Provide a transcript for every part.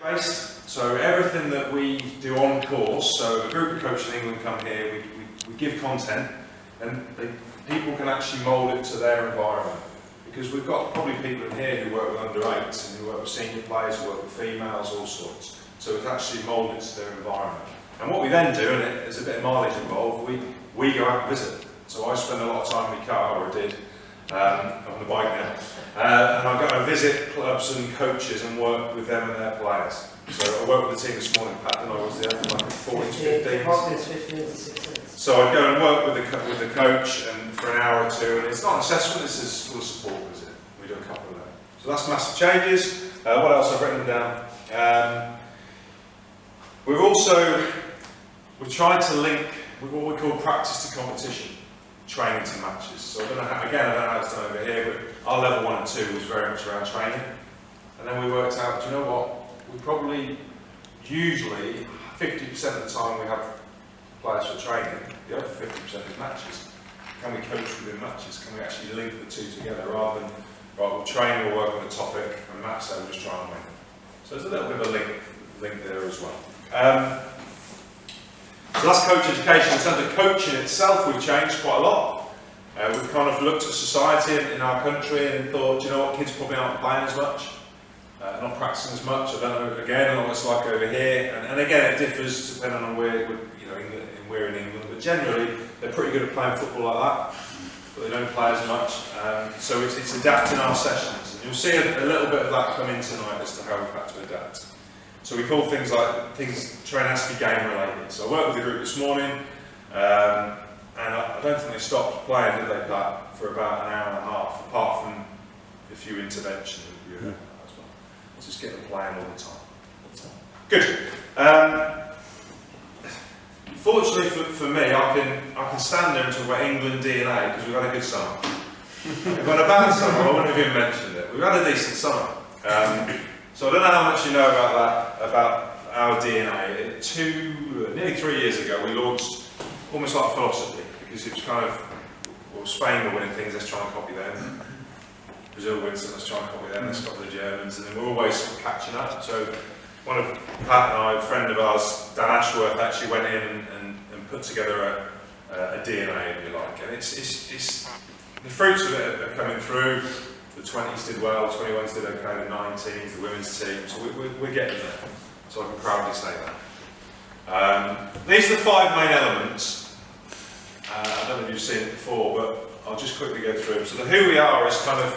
Based, so everything that we do on course, so a group of coaches in England come here, we give content, and people can actually mould it to their environment. Because we've got probably people in here who work with under-8s, and who work with senior players, who work with females, all sorts. So it's actually moulded it to their environment. And what we then do, and there's a bit of mileage involved, we go out and visit. So I spend a lot of time in my car, or I did, I'm on the bike now, and I go and visit clubs and coaches and work with them and their players. So I worked with the team this morning, Pat, and I was there for like 14 to 15. So I'd go and work with the coach and for an hour or two, and it's not an assessment, it's a sort of support visit. We do a couple of them. So that's massive changes. What else? I've written them down. We've tried to link with what we call practice to competition, training to matches. So I don't know how it's done over here, but our level 1 and 2 was very much around training. And then we worked out, do you know what? We probably, usually, 50% of the time we have players for training, the other 50% is matches. Can we coach within matches? Can we actually link the two together rather than, right, we'll train, we'll work on a topic, and match day we'll just try and win. So there's a little bit of a link there as well. So that's coach education. In terms of coaching itself, we've changed quite a lot. We've kind of looked at society in our country and thought, you know what, kids probably aren't playing as much, not practicing as much. I don't know, again, what it's like over here. And again, it differs depending on where, we're in England. But generally, they're pretty good at playing football like that, but they don't play as much. So it's adapting our sessions. And you'll see a little bit of that come in tonight as to how we've had to adapt. So we call things training has to be game related. So I worked with the group this morning, and I don't think they stopped playing, did they, Pat, for about an hour and a half, apart from a few interventions as well. Just get them playing all the time. Good. Fortunately for me, I can stand there and talk about England DNA because we've had a good summer. We've had a bad summer, I wouldn't have even mentioned it. We've had a decent summer. So I don't know how much you know about that, about our DNA. Nearly 3 years ago, we launched almost like philosophy, because it was kind of, well, Spain were winning things, let's try and copy them. Brazil wins, so let's try and copy them, let's copy the Germans, and then we're always sort of catching up. So one of Pat and I, a friend of ours, Dan Ashworth, actually went in and put together a DNA, if you like. And it's the fruits of it are coming through. The 20s did well, the 21s did okay, the 19s, the women's team, so we're getting there. So I can proudly say that. These are the 5 main elements. I don't know if you've seen it before, but I'll just quickly go through them. So the who we are is kind of,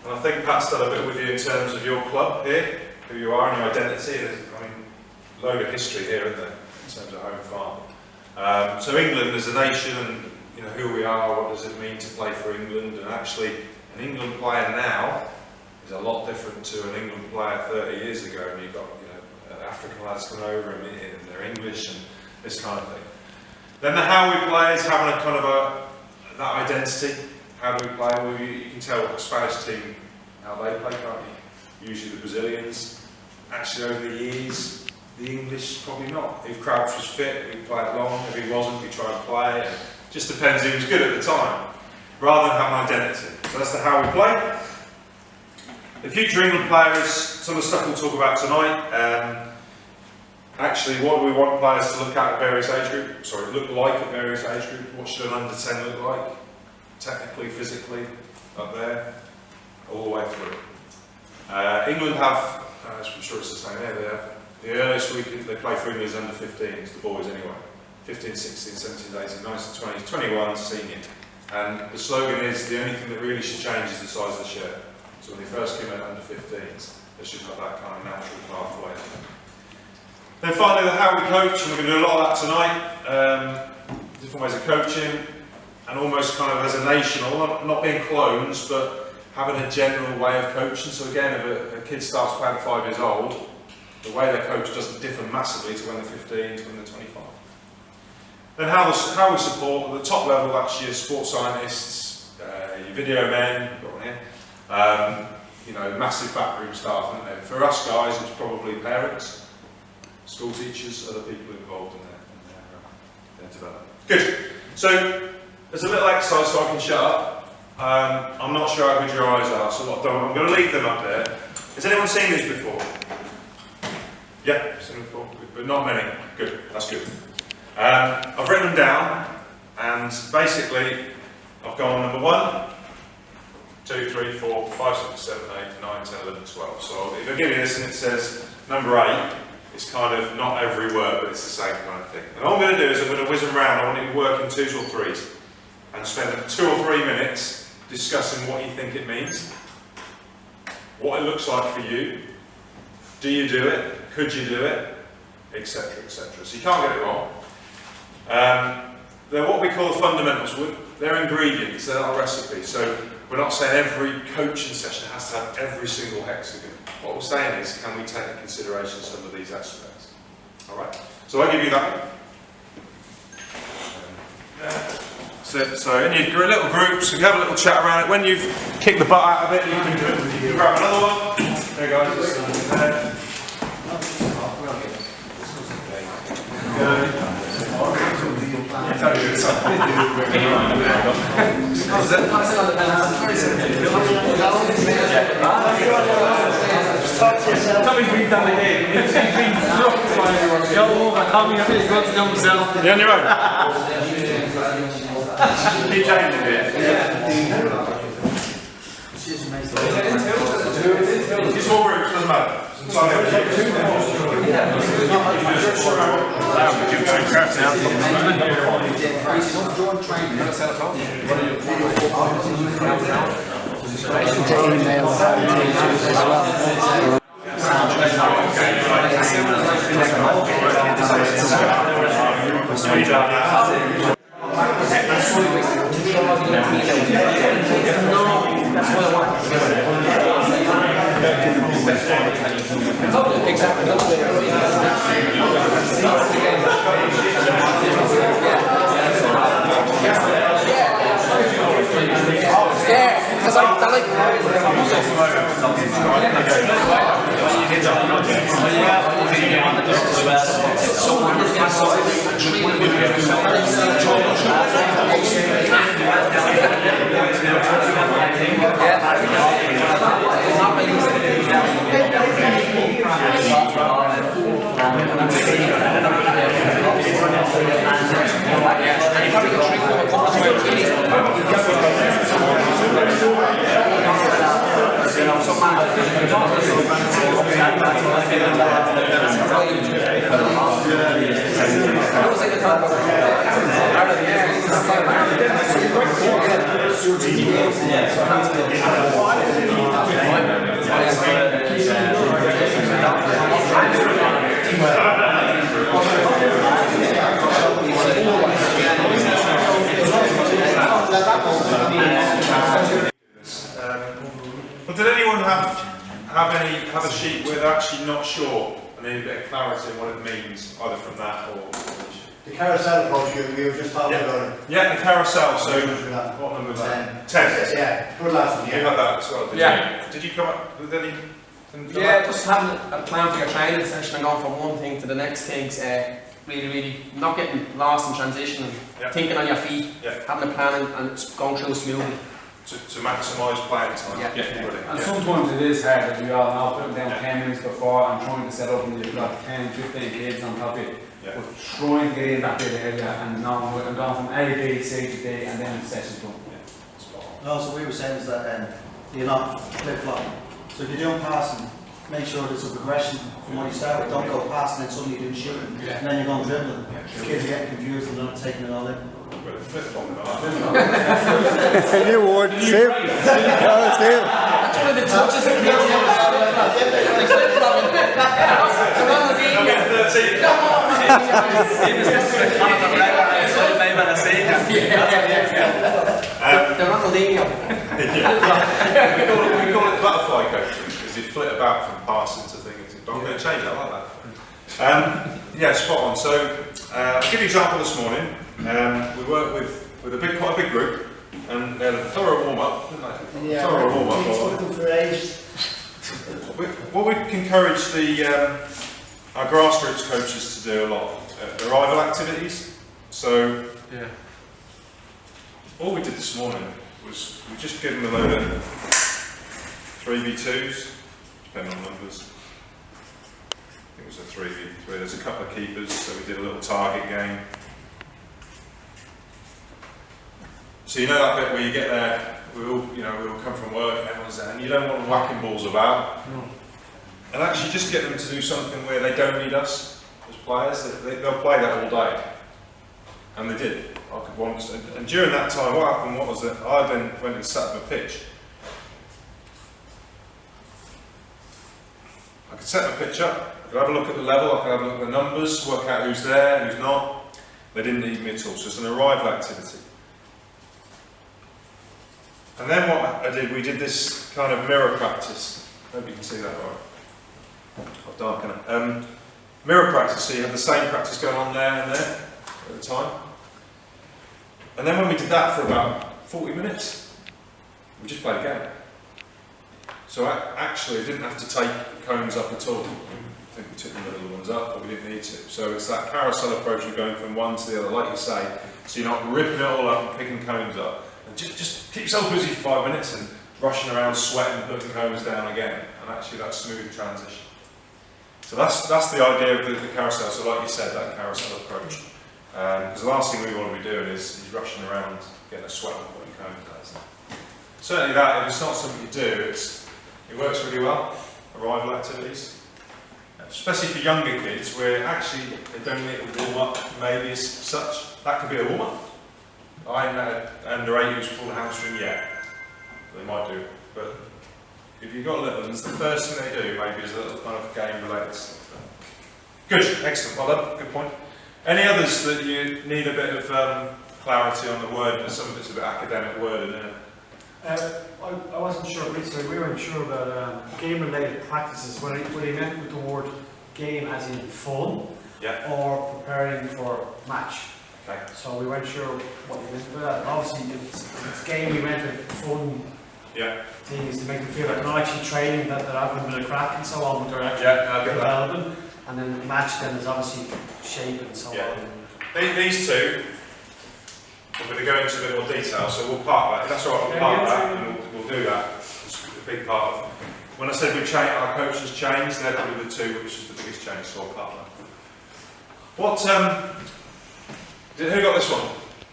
and I think Pat's done a bit with you in terms of your club here, who you are and your identity. There's, load of history here, isn't there, in terms of home farm. So England as a nation, and who we are, what does it mean to play for England, and actually an England player now is a lot different to an England player 30 years ago, and you've got African lads coming over and they're English and this kind of thing. Then the how we play is having a kind of that identity. How do we play? Well, you can tell the Spanish team how they play, can't you? Usually the Brazilians. Actually, over the years, the English probably not. If Crouch was fit, we played long. If he wasn't, we tried to play. It just depends who was good at the time, rather than have an identity. So that's the how we play. The future England players, some of the stuff we'll talk about tonight. Actually, what do we want players to look at various age groups? Look like at various age groups. What should an under 10 look like? Technically, physically, up there, all the way through. England have, I'm sure it's the same here, the earliest they play for England is under 15s, the boys anyway. 15, 16, 17, 18, 19, 20, 21, senior. And the slogan is, the only thing that really should change is the size of the shirt. So when they first came out under 15s, they should have that kind of natural pathway. Then finally, the how we coach, and we're going to do a lot of that tonight. Different ways of coaching, and almost kind of as a nation, not being clones, but having a general way of coaching. So again, if a kid starts playing at 5 years old, the way they coach doesn't differ massively to when they're 15 to when they're 25. Then how we support, at the top level, that's your sports scientists, your video men, got one here, massive backroom staff, isn't there? For us guys, it's probably parents, school teachers, other people involved in their development. Good. So there's a little exercise so I can shut up. I'm not sure how good your eyes are, so what I'm going to leave them up there. Has anyone seen these before? Yeah, seen them before, but not many. Good, that's good. I've written them down, and basically, I've gone number 1, 2, 3, 4, 5, 6, 7, 8, 9, 10, 11, 12. So if I give you this and it says number 8, it's kind of not every word, but it's the same kind of thing. And all I'm going to do is I'm going to whiz them round. I want you to work in 2s or 3s, and spend 2 or 3 minutes discussing what you think it means, what it looks like for you. Do you do it? Could you do it? Etc. etc. So you can't get it wrong. They're what we call the fundamentals. They're ingredients. They're not recipes. So we're not saying every coaching session has to have every single hexagon. What we're saying is, can we take into consideration some of these aspects? All right. So I give you that one. So in your little groups, you have a little chat around it. When you've kicked the butt out of it, you can grab another one. There, guys. Tommy's been down the head. Go over, Tommy, I think he's got to know himself. You're on your own. Keep changing it. It's small groups, doesn't matter. But did anyone have a sheet where they're actually not sure and need a bit of clarity on what it means, either from that or the carousel approach we were just talking about it. Yeah, the carousel. So what number was that? 10. Yeah, good last one. You had that as well, did you? Did you come up with any? Yeah, just having a plan for your training session and going from one thing to the next thing. Really not getting lost in transition and thinking on your feet, having a plan and it's going through smoothly. To maximise playing time. And sometimes it is hard, as we all know, putting down 10 minutes before and trying to set up and you've got 10, 15 kids on top of it. But trying to get in that bit of area and now we're going from A to B, C to D and then the session's done. No, so we were saying is that you're not flip-flopping. So if you're doing passing, make sure there's a progression from what you start with. Don't go passing and suddenly you're doing shooting and then you're going dribbling. The kids are getting confused and not taking it all in. New word, Steve. Steve. That's when the touches the kids they're on the linear. We call it butterfly coaching because you flit about from passing to things. I'm going to change that, I like that. Yeah, spot on. So I'll give you an example this morning. We worked with quite a big group, and they had a thorough warm-up, didn't they? Yeah, Thorough warm-up. What we encourage our grassroots coaches to do a lot, arrival activities. So all we did this morning was we just gave them a load of 3v2s, depending on numbers. think it was a 3v3. There's a couple of keepers, so we did a little target game. So you know that bit where you get there, we all come from work and everyone's there, and you don't want them whacking balls about. No. And actually just get them to do something where they don't need us as players. They'll play that all day. And they did. I could once, and during that time, what happened was that I then went and sat up a pitch. I could set the pitch up, I could have a look at the level, I could have a look at the numbers, work out who's there, who's not. They didn't need me at all, so it's an arrival activity. And then what I did, we did this kind of mirror practice. Hope you can see that right. I'll darken it. Mirror practice, so you have the same practice going on there and there at the time. And then when we did that for about 40 minutes, we just played a game. So actually, I didn't have to take cones up at all. I think we took the little ones up, but we didn't need to. So it's that carousel approach of going from one to the other, like you say, so you're not ripping it all up and picking cones up. And just keep yourself busy for 5 minutes and rushing around, sweating, putting cones down again. And actually, that smooth transition. So that's the idea of the carousel. So like you said, that carousel approach. Because the last thing we want to be doing is rushing around, getting a sweat and putting cones down. Certainly that, if it's not something you do, it works really well, arrival activities. Especially for younger kids, where actually they don't need to warm up maybe as such. That could be a warm up. I haven't had under 8 who's pulled a hamstring yet. They might do. But if you've got little ones, the first thing they do maybe is a little kind of game related stuff. Good, excellent, well done, good point. Any others that you need a bit of clarity on the word, and some of it's a bit academic word, isn't it? I wasn't sure, so we weren't sure about game-related practices, what he meant with the word game as in fun, yeah, or preparing for match. Okay. So we weren't sure what he meant by that. Obviously, it's game, we meant with fun things to make them feel like they're not actually training, that they're having a bit of crack and so on, but they're actually developing. And then match then is obviously shape and so on. These two, we're going to go into a bit more detail, so we'll part that. That's all right, we'll part that, and we'll do that. It's a big part of it. When I said we changed, our coach has changed, they're probably the two which is the biggest change, so I'll part that. What, who got this one?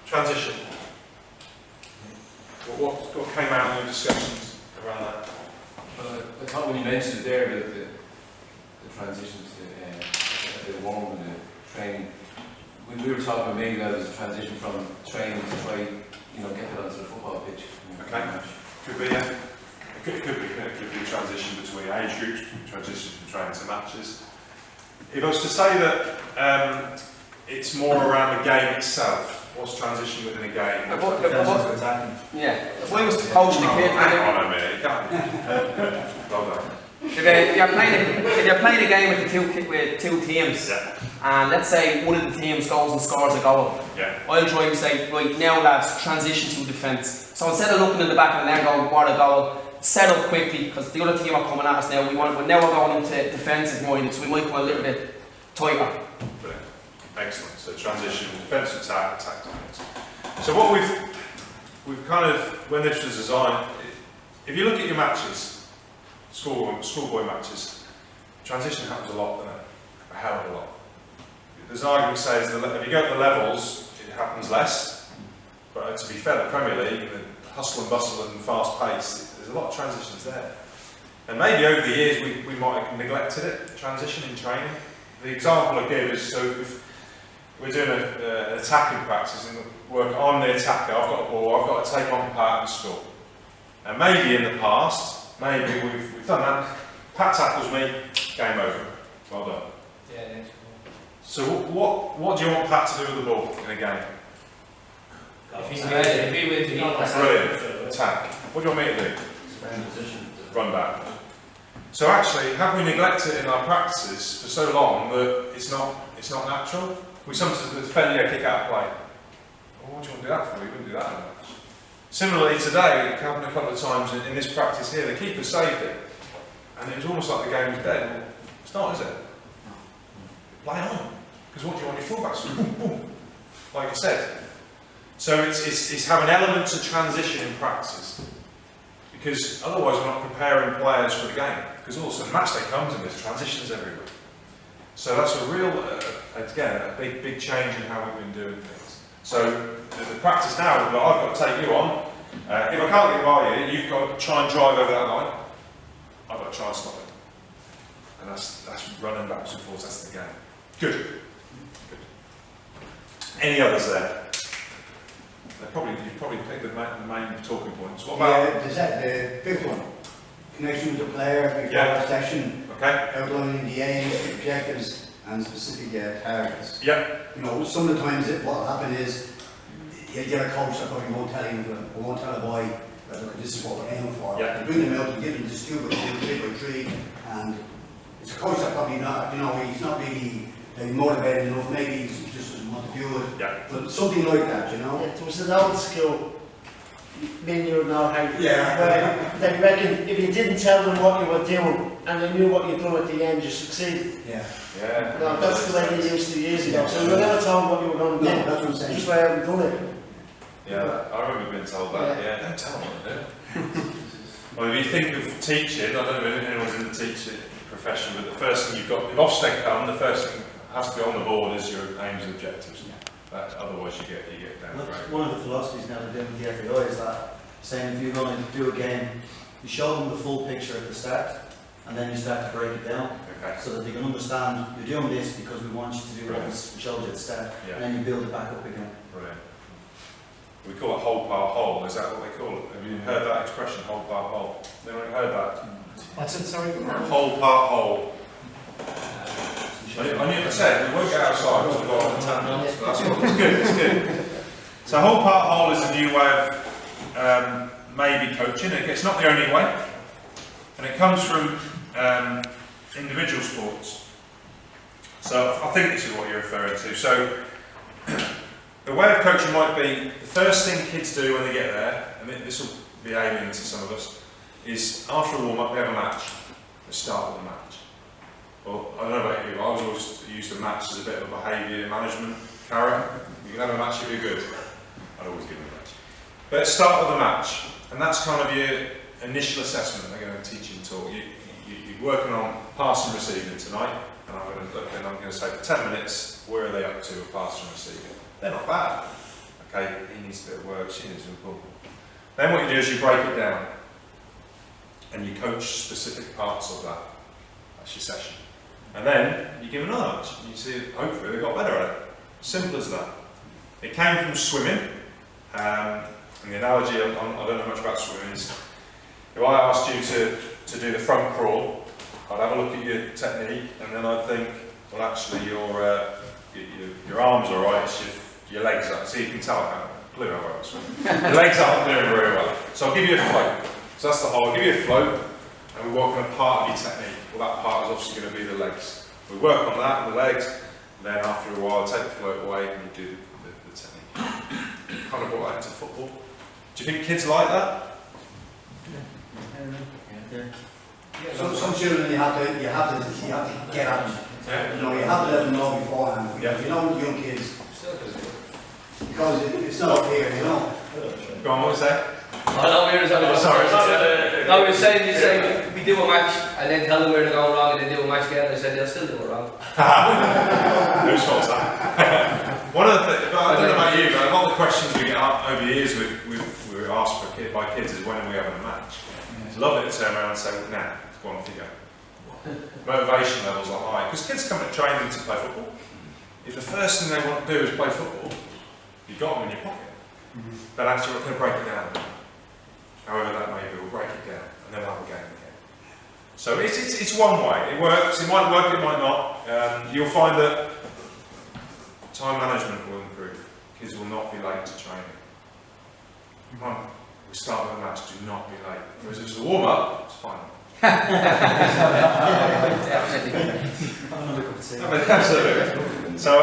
Transition. What came out in your discussions around that? I thought when you mentioned it there, the transitions, the warm and the training, we were talking about maybe that as a transition from training to try, get it onto the football pitch. Okay, could be, yeah. It could be a transition between age groups, transition from training to matches. If I was to say that it's more around the game itself, what's transition within a game? If I was coaching the kids, hang on a minute, you can't. Well done. if you're playing a game with two teams, and let's say one of the teams goes and scores a goal, I'll try and say, right, now lads, transition to defence. So instead of looking in the back and then going, what a goal, set up quickly, because the other team are coming at us now. Now we're going into defensive minded, so we might go a little bit tighter. Brilliant. Excellent. So transition, defensive attack, defense. So what we've kind of, when this was designed, if you look at your matches, schoolboy matches, transition happens a lot, doesn't it? A hell of a lot. There's an argument that says that if you go to the levels, it happens less. But to be fair, the Premier League, the hustle and bustle and fast pace, there's a lot of transitions there. And maybe over the years we might have neglected it, transition in training. The example I give is, so if we're doing an attacking practice and work on the attacker, I've got a ball, I've got to take on Pat and score. And maybe in the past, maybe we've done that. Pat tackles me, game over. Well done. Yeah, next one. So what do you want Pat to do with the ball in a game? If he wins, he Brilliant. Attack. What do you want me to do? Run back. So actually, have we neglected it in our practices for so long that it's not natural? We sometimes defend a kick out of play. Well, what do you want to do that for? We wouldn't do that in a match. Similarly today, it happened a couple of times in this practice here, the keeper saved it. And it was almost like the game was dead. Well, it's not, is it? Play on. Because what do you want your fullbacks to do? Boom, boom. Like I said. So it's having elements of transition in practices. Because otherwise we're not preparing players for the game. Because all of a sudden match day comes and there's transitions everywhere. So that's a real, again, a big change in how we've been doing things. So the practice now, I've got to take you on. If I can't get by you, you've got to try and drive over that line. I've got to try and stop it. And that's running backwards and forwards, that's the game. Good. Any others there? You've probably picked the main talking points. What about? There's the fifth one. Connection with the player before the session. Okay. Outlining the aims, the objectives, and specific targets. Yeah. You know, some of the times what will happen is you get a coach that probably won't tell you, won't tell a boy that look, this is what we're aiming for. Yeah. You bring them out and give them this 2 by 2, 3 by 3, and it's a coach that probably not, you know, he's not really motivated enough. Maybe he just doesn't want to do it. Yeah. But something like that, you know. It was an old school. Men you know how. Yeah. They reckon if you didn't tell them what you were doing and they knew what you'd do at the end, you succeeded. Yeah. Yeah. No, that's the way they used to years ago. So you were never told what you were going to do. No, that's what I'm saying. Just why I haven't done it. Yeah, I remember being told that. Yeah, don't tell them what to do. Well, if you think of teaching, I don't know if anyone's in the teaching profession, but the first thing you've got, if Ofsted come, the first thing has to be on the board is your aims and objectives. Otherwise you get down. That's one of the philosophies now they're doing with the FAI is that saying if you're going to do a game, you show them the full picture at the start and then you start to break it down so that they can understand you're doing this because we want you to do what we showed you at the start and then you build it back up again. Brilliant. We call it whole part whole, is that what they call it? Have you heard that expression, whole part whole? Anyone heard that? What's it, sorry? Whole part whole. I knew I said, we won't get outside because we've got on the tangents, but that's what, it's good. So whole part whole is a new way of maybe coaching. It's not the only way. And it comes from individual sports. So I think this is what you're referring to. So the way of coaching might be, the first thing kids do when they get there, and this will be alien to some of us, is after a warm-up they have a match. They start with a match. Well, I don't know about you, I was always used the match as a bit of a behaviour management carrot. You can have a match if you're good. I'd always give them a match. But start with a match, and that's kind of your initial assessment. They're going to teach and talk. You're working on pass and receiving tonight, and I'm going to look and I'm going to say for 10 minutes, where are they up to with pass and receiving? They're not bad. Okay, he needs a bit of work, she needs a bit of work. Then what you do is you break it down, and you coach specific parts of that. That's your session. And then you give another match, and you see, hopefully they got better at it. Simple as that. It came from swimming, and the analogy, I don't know much about swimming, is if I asked you to do the front crawl, I'd have a look at your technique, and then I'd think, well actually your arms are right, it's your legs are, so you can tell how blue I won't swim. Your legs aren't doing very well. So I'll give you a float. So that's the whole, I'll give you a float, and we work on a part of your technique. Well, that part is obviously going to be the legs. We work on that, the legs, and then after a while, take the float away and you do the technique. Kind of brought that into football. Do you think kids like that? Yeah. Some children you have to get at them. Yeah. You know, you have to let them know beforehand. Yeah. You know, young kids, because it's not up here, you know. Go on, what was that? Oh no, we were Sorry. No, we were saying, you say we do a match and then tell them where they're going wrong and they do a match again and they said they'll still do it wrong. Whose fault's that? One of the things, I don't know about you, but a lot of the questions we get over the years we were asked by kids is when are we having a match? It's lovely to turn around and say, well, nah, go on, off you go. Motivation levels are high, because kids come to training to play football. If the first thing they want to do is play football, you've got them in your pocket. But actually, we're going to break it down. However that may be, we'll break it down, and then we'll have a game again. So it's one way. It works. It might work. It might not. You'll find that time management will improve. Kids will not be late to training. Come on, we start with a match. Do not be late. Whereas if it's a warm up, it's fine. Absolutely. So I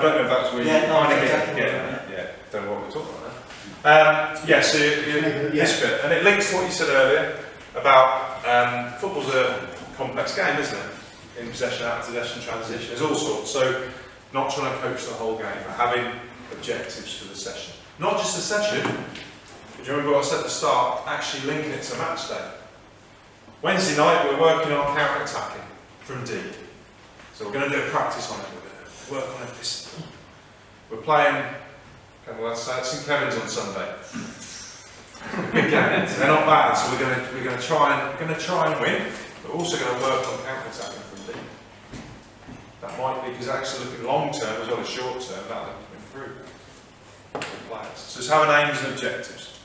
don't know if that's where you're kind of don't know what we're talking about. So this bit, and it links to what you said earlier about football's a complex game, isn't it? In possession, out of possession, transition, there's all sorts. So not trying to coach the whole game, but having objectives for the session. Not just the session, but do you remember what I said at the start? Actually linking it to match day. Wednesday night we're working on counter-attacking from deep. So we're going to do a practice on it. We're going to work on it. We're playing, okay, well, that's St Kevin's on Sunday. Big games. They're not bad, so we're going to try and win. But we're also going to work on counter-attacking from deep. That might be, because actually looking long term as well as short term, that'll improve the players. So it's having aims and objectives.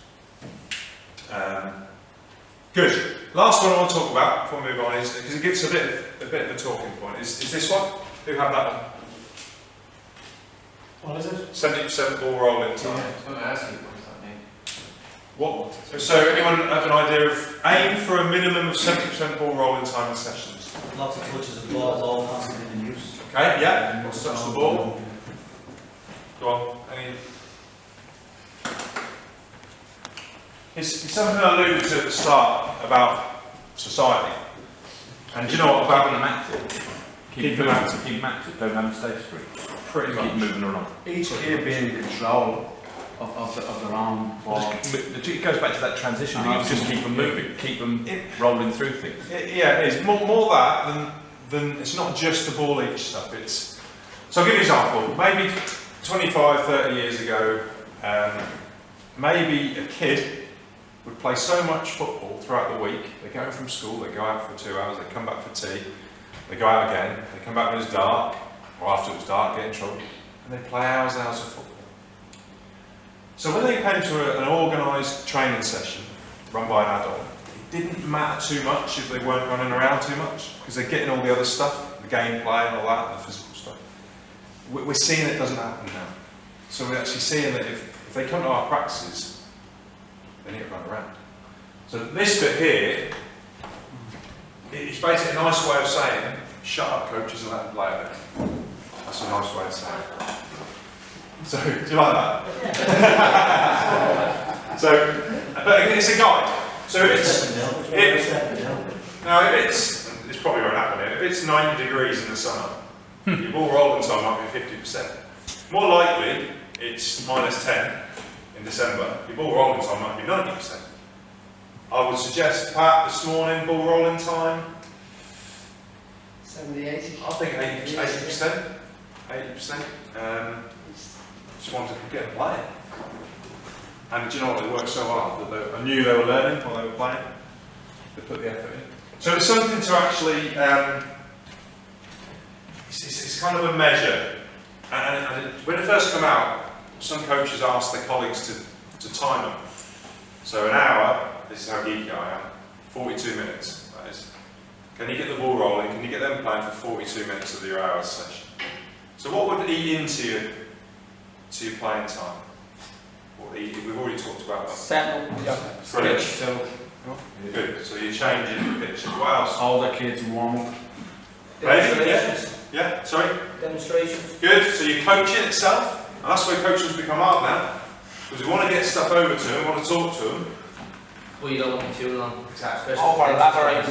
Good. Last one I want to talk about before we move on is, because it gives a bit of a talking point, is this one. Who had that one? What is it? 70% ball rolling time. I was going to ask you, what does that mean? What? So anyone have an idea of aim for a minimum of 70% ball rolling time in sessions? Lots of touches of ball, all constantly in use. Okay, yeah. Touch the ball. Go on. Any? It's something I alluded to at the start about society. And do you know what about them active? Keep them active, don't have them stay free. pretty much Keep moving around. Each kid being in control of their own ball. It goes back to that transition thing, just keep them moving, keep them rolling through things. Yeah, it is. More that than it's not just the ball each stuff. It's, so I'll give you an example. Maybe 25, 30 years ago, maybe a kid would play so much football throughout the week. They go from school, they go out for 2 hours, they come back for tea, they go out again, they come back when it's dark, or after it's dark, get in trouble, and they play hours and hours of football. So when they came to an organised training session run by an adult, it didn't matter too much if they weren't running around too much, because they're getting all the other stuff, the gameplay and all that, the physical stuff. We're seeing it doesn't happen now. So we're actually seeing that if they come to our practices, they need to run around. So this bit here, it's basically a nice way of saying, shut up coaches and let them play a bit. That's a nice way of saying it. So, do you like that? So, but it's a guide. So it's probably won't happen here. If it's 90 degrees in the summer, your ball rolling time might be 50%. More likely, it's -10 in December. Your ball rolling time might be 90%. I would suggest, Pat, this morning, ball rolling time. 70, 80. I think 80%. 80%. Just wanted to get them playing. And do you know what? They worked so hard that I knew they were learning while they were playing. They put the effort in. So it's something to actually, it's kind of a measure. And when it first came out, some coaches asked their colleagues to time them. So an hour, this is how geeky I am, 42 minutes, that is. Can you get the ball rolling? Can you get them playing for 42 minutes of your hour session? So what would eat into your playing time? We've already talked about that. Settle. Brilliant. So, Good. So you're changing the pitches. What else? older kids warm up. Demonstrations. Yeah. Sorry. Demonstrations. Good. So you're coaching itself, and that's where coaching's become hard now, because we want to get stuff over to them, we want to talk to them. Well, you don't want too long. Exactly. Over elaborate.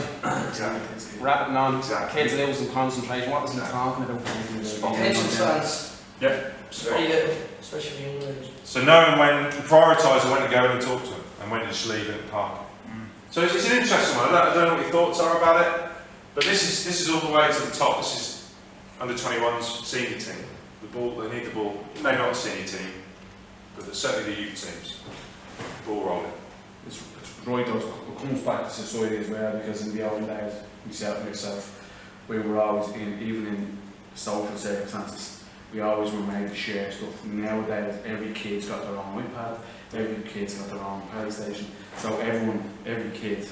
Exactly. Rapping on. Exactly. Kids losing concentration. What is he talking about? Attention spans. Yeah. Very little, especially for young learners. So knowing when to prioritise when to go in and talk to them, and when to just leave it at the park. So it's an interesting one. I don't know what your thoughts are about it, but this is all the way to the top. This is under 21's senior team. The ball, they need the ball. Maybe not the senior team, but certainly the youth teams. Ball rolling. It's right, it comes back to society as well, because in the old days, myself, we were always even in social circumstances, we always were made to share stuff. Nowadays, every kid's got their own iPad, every kid's got their own PlayStation, so every kid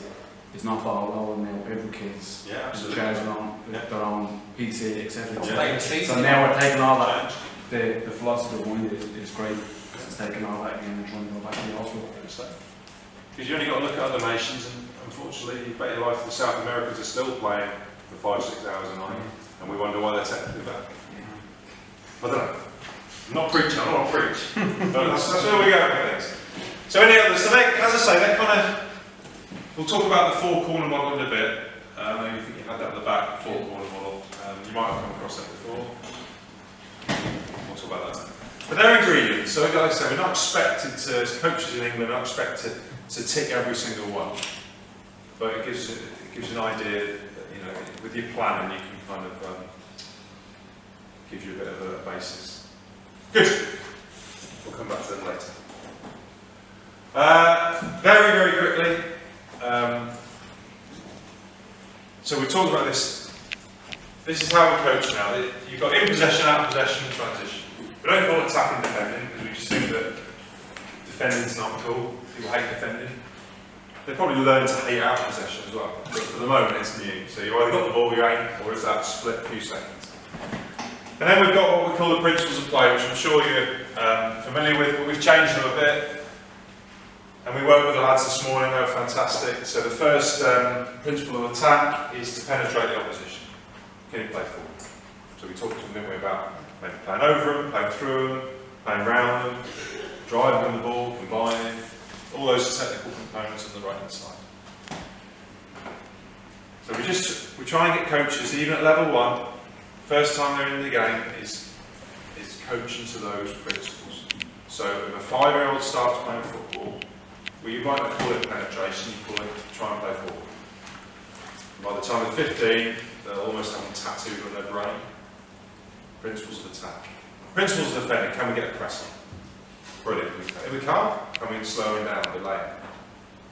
is not ball rolling now, every kid's shares their own PC, etc. Yeah. So now we're taking all that, the philosophy behind it is great, it's taking all that again and trying to go back to the hospital. Because you only got to look at other nations, and unfortunately, you bet your life the South Americans are still playing for 5-6 hours a night, and we wonder why they're technically back. I don't know. I'm not preaching, I don't want to preach. But that's where we go with things. So any others? So they, as I say, they kind of, we'll talk about the four-corner model in a bit. Maybe you think you had that at the back, the four-corner model. You might have come across that before. We'll talk about that. But they're ingredients, so like I say, we're not expected to, as coaches in England, we're not expected to tick every single one. But it gives you an idea that, you know, with your planning you can kind of gives you a bit of a basis. Good. We'll come back to them later. Very, very quickly. So we talked about this. This is how we coach now. You've got in possession, out of possession, transition. We don't call it attacking defending because we just think that defending's not cool. People hate defending. They probably learn to hate out of possession as well. But for the moment, it's new. So you've either got the ball, you aim, or it's that split few seconds. And then we've got what we call the principles of play, which I'm sure you're familiar with, but we've changed them a bit. And we worked with the lads this morning, they were fantastic. So the first principle of attack is to penetrate the opposition. Can you play forward? So we talked to them, didn't we, about maybe playing over them, playing through them, playing round them, driving the ball, combining, all those technical components on the right hand side. So we try and get coaches, even at level 1, first time they're in the game, is coaching to those principles. So if a 5-year-old starts playing football, well, you might not call it penetration, you call it try and play forward. By the time they're 15, they'll almost have them tattooed on their brain. Principles of attack. Principles of defending, can we get a press on? Brilliant. If we can't, can we slow him down, delay him?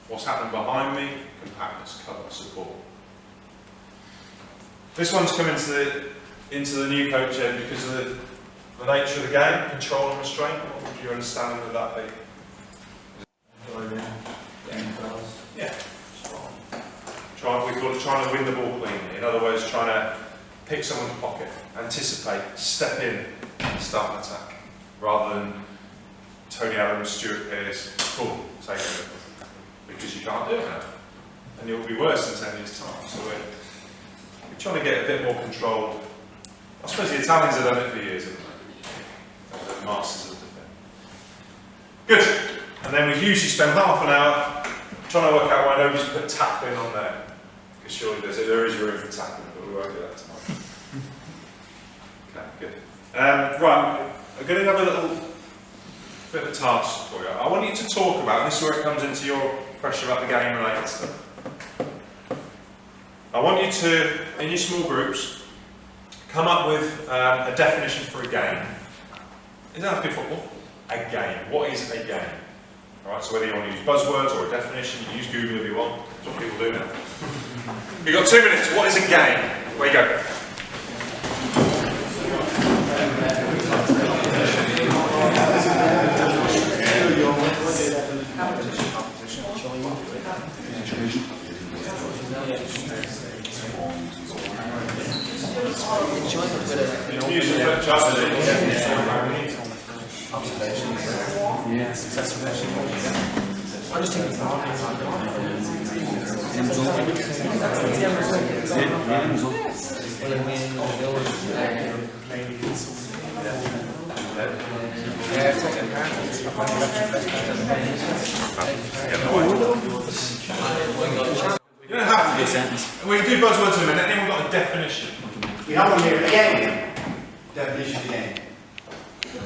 What's happening behind me? Compactness, cover, support. This one's come into the new coach end because of the nature of the game, control and restraint. What would your understanding of that be? Yeah. We call it trying to win the ball cleanly. In other words, trying to pick someone's pocket, anticipate, step in, and start an attack, rather than Tony Adams, Stuart Pearce, cool, take it, because you can't do it now, and it will be worse in 10 years' time. So we're trying to get a bit more controlled. I suppose the Italians have done it for years, haven't they? They're masters of defence. Good. And then we usually spend half an hour trying to work out why nobody's put tackling on there. Because surely there is room for tackling, but we won't do that tonight. Okay, good. Right, I'm going to have a little bit of a task for you. I want you to talk about, and this is where it comes into your question about the game related stuff. I want you to, in your small groups, come up with a definition for a game. It doesn't have to be football. A game. What is a game? Alright, so whether you want to use buzzwords or a definition, you can use Google if you want. That's what people do now. You've got 2 minutes. What is a game? Where you go? Yeah, successful. I just think you don't have to be a sentence. We can do buzzwords in a minute, and then we've got a definition. We have one here, again. Definition of the game.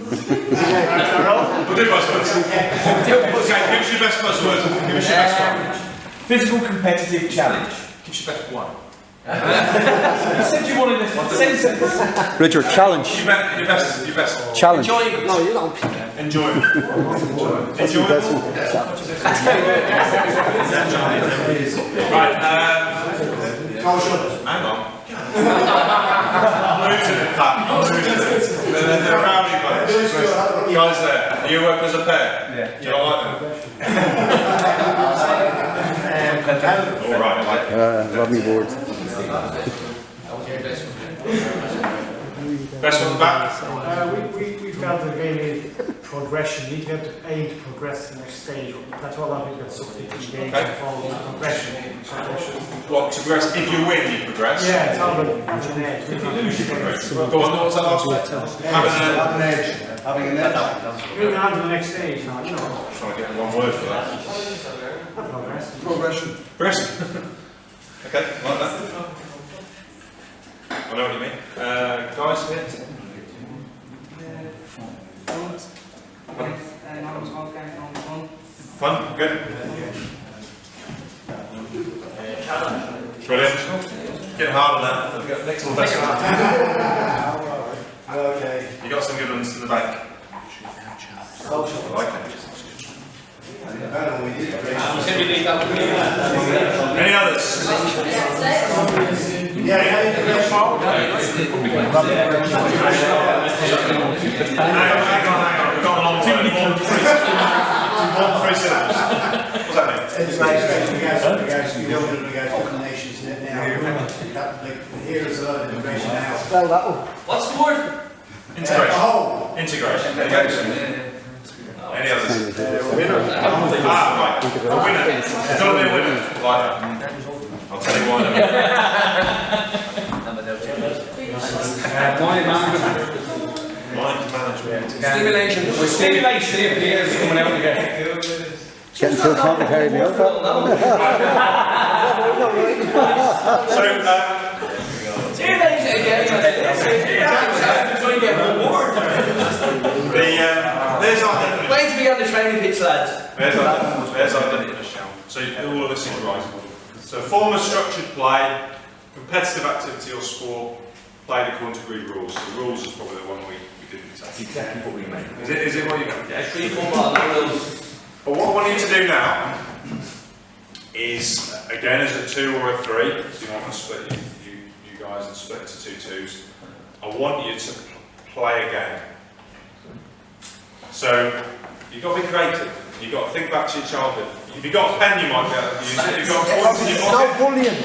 We'll do buzzwords. Okay, give us your best buzzword. Give us your best one. Physical competitive challenge. Give us your best one. You said you wanted a sentence. Richard, challenge. Your best. Challenge. enjoyment. No, you don't. Enjoyment. Enjoyable. Right. Hang on. I'm losing it, Pat. I'm losing it. They're rowdy bunch. Guys there, do you work as a pair? Yeah. Do you like them? Alright, I like it. Love me board. Best one back? We felt that maybe progression, you need to be able to aim to progress to the next stage. That's what a lot of people get sucked into the game and follow progression. What, to progress? If you win, you progress? Yeah, it's all about having an edge. If you lose, you progress. Go on, what was that last one? Having an edge. Having an edge. Moving on to the next stage now, you know. I'm trying to get one word for that. Progress. Progression. Progression. Okay, like that. I know what you mean. Guys, here. Fun, good. Brilliant. Getting harder now. Next one, best one. Okay. You got some good ones in the bank. Social. I like it. Any others? Yeah, Hang on. We've got a long time. Three syllables. What's that mean? You don't want to go to nations now. Here is a lot of information now. Spell that one. What's the word? Integration. Oh. Integration. There you go. Any others? Winner. Right. A winner. It's got to be a winner. Like that. I'll tell you why in a minute. Mind management. Mind management. Stimulation. Stimulation. Players coming out again. Getting too complicated now. So, there's our definition. Wait to be on the training pitch, lads. There's our definition. So all of this is right. So form of structured play, competitive activity or sport, played according to agreed rules. The rules is probably the one we didn't say. That's exactly what we meant. Is it what you meant? Yeah, free football, no rules. But what I want you to do now is, again, as a 2 or a 3, so you want to split you guys and split into 2 twos. I want you to play a game. So you've got to be creative. You've got to think back to your childhood. If you've got a pen, you might be able to use it. You've got points in your pocket. No bullying.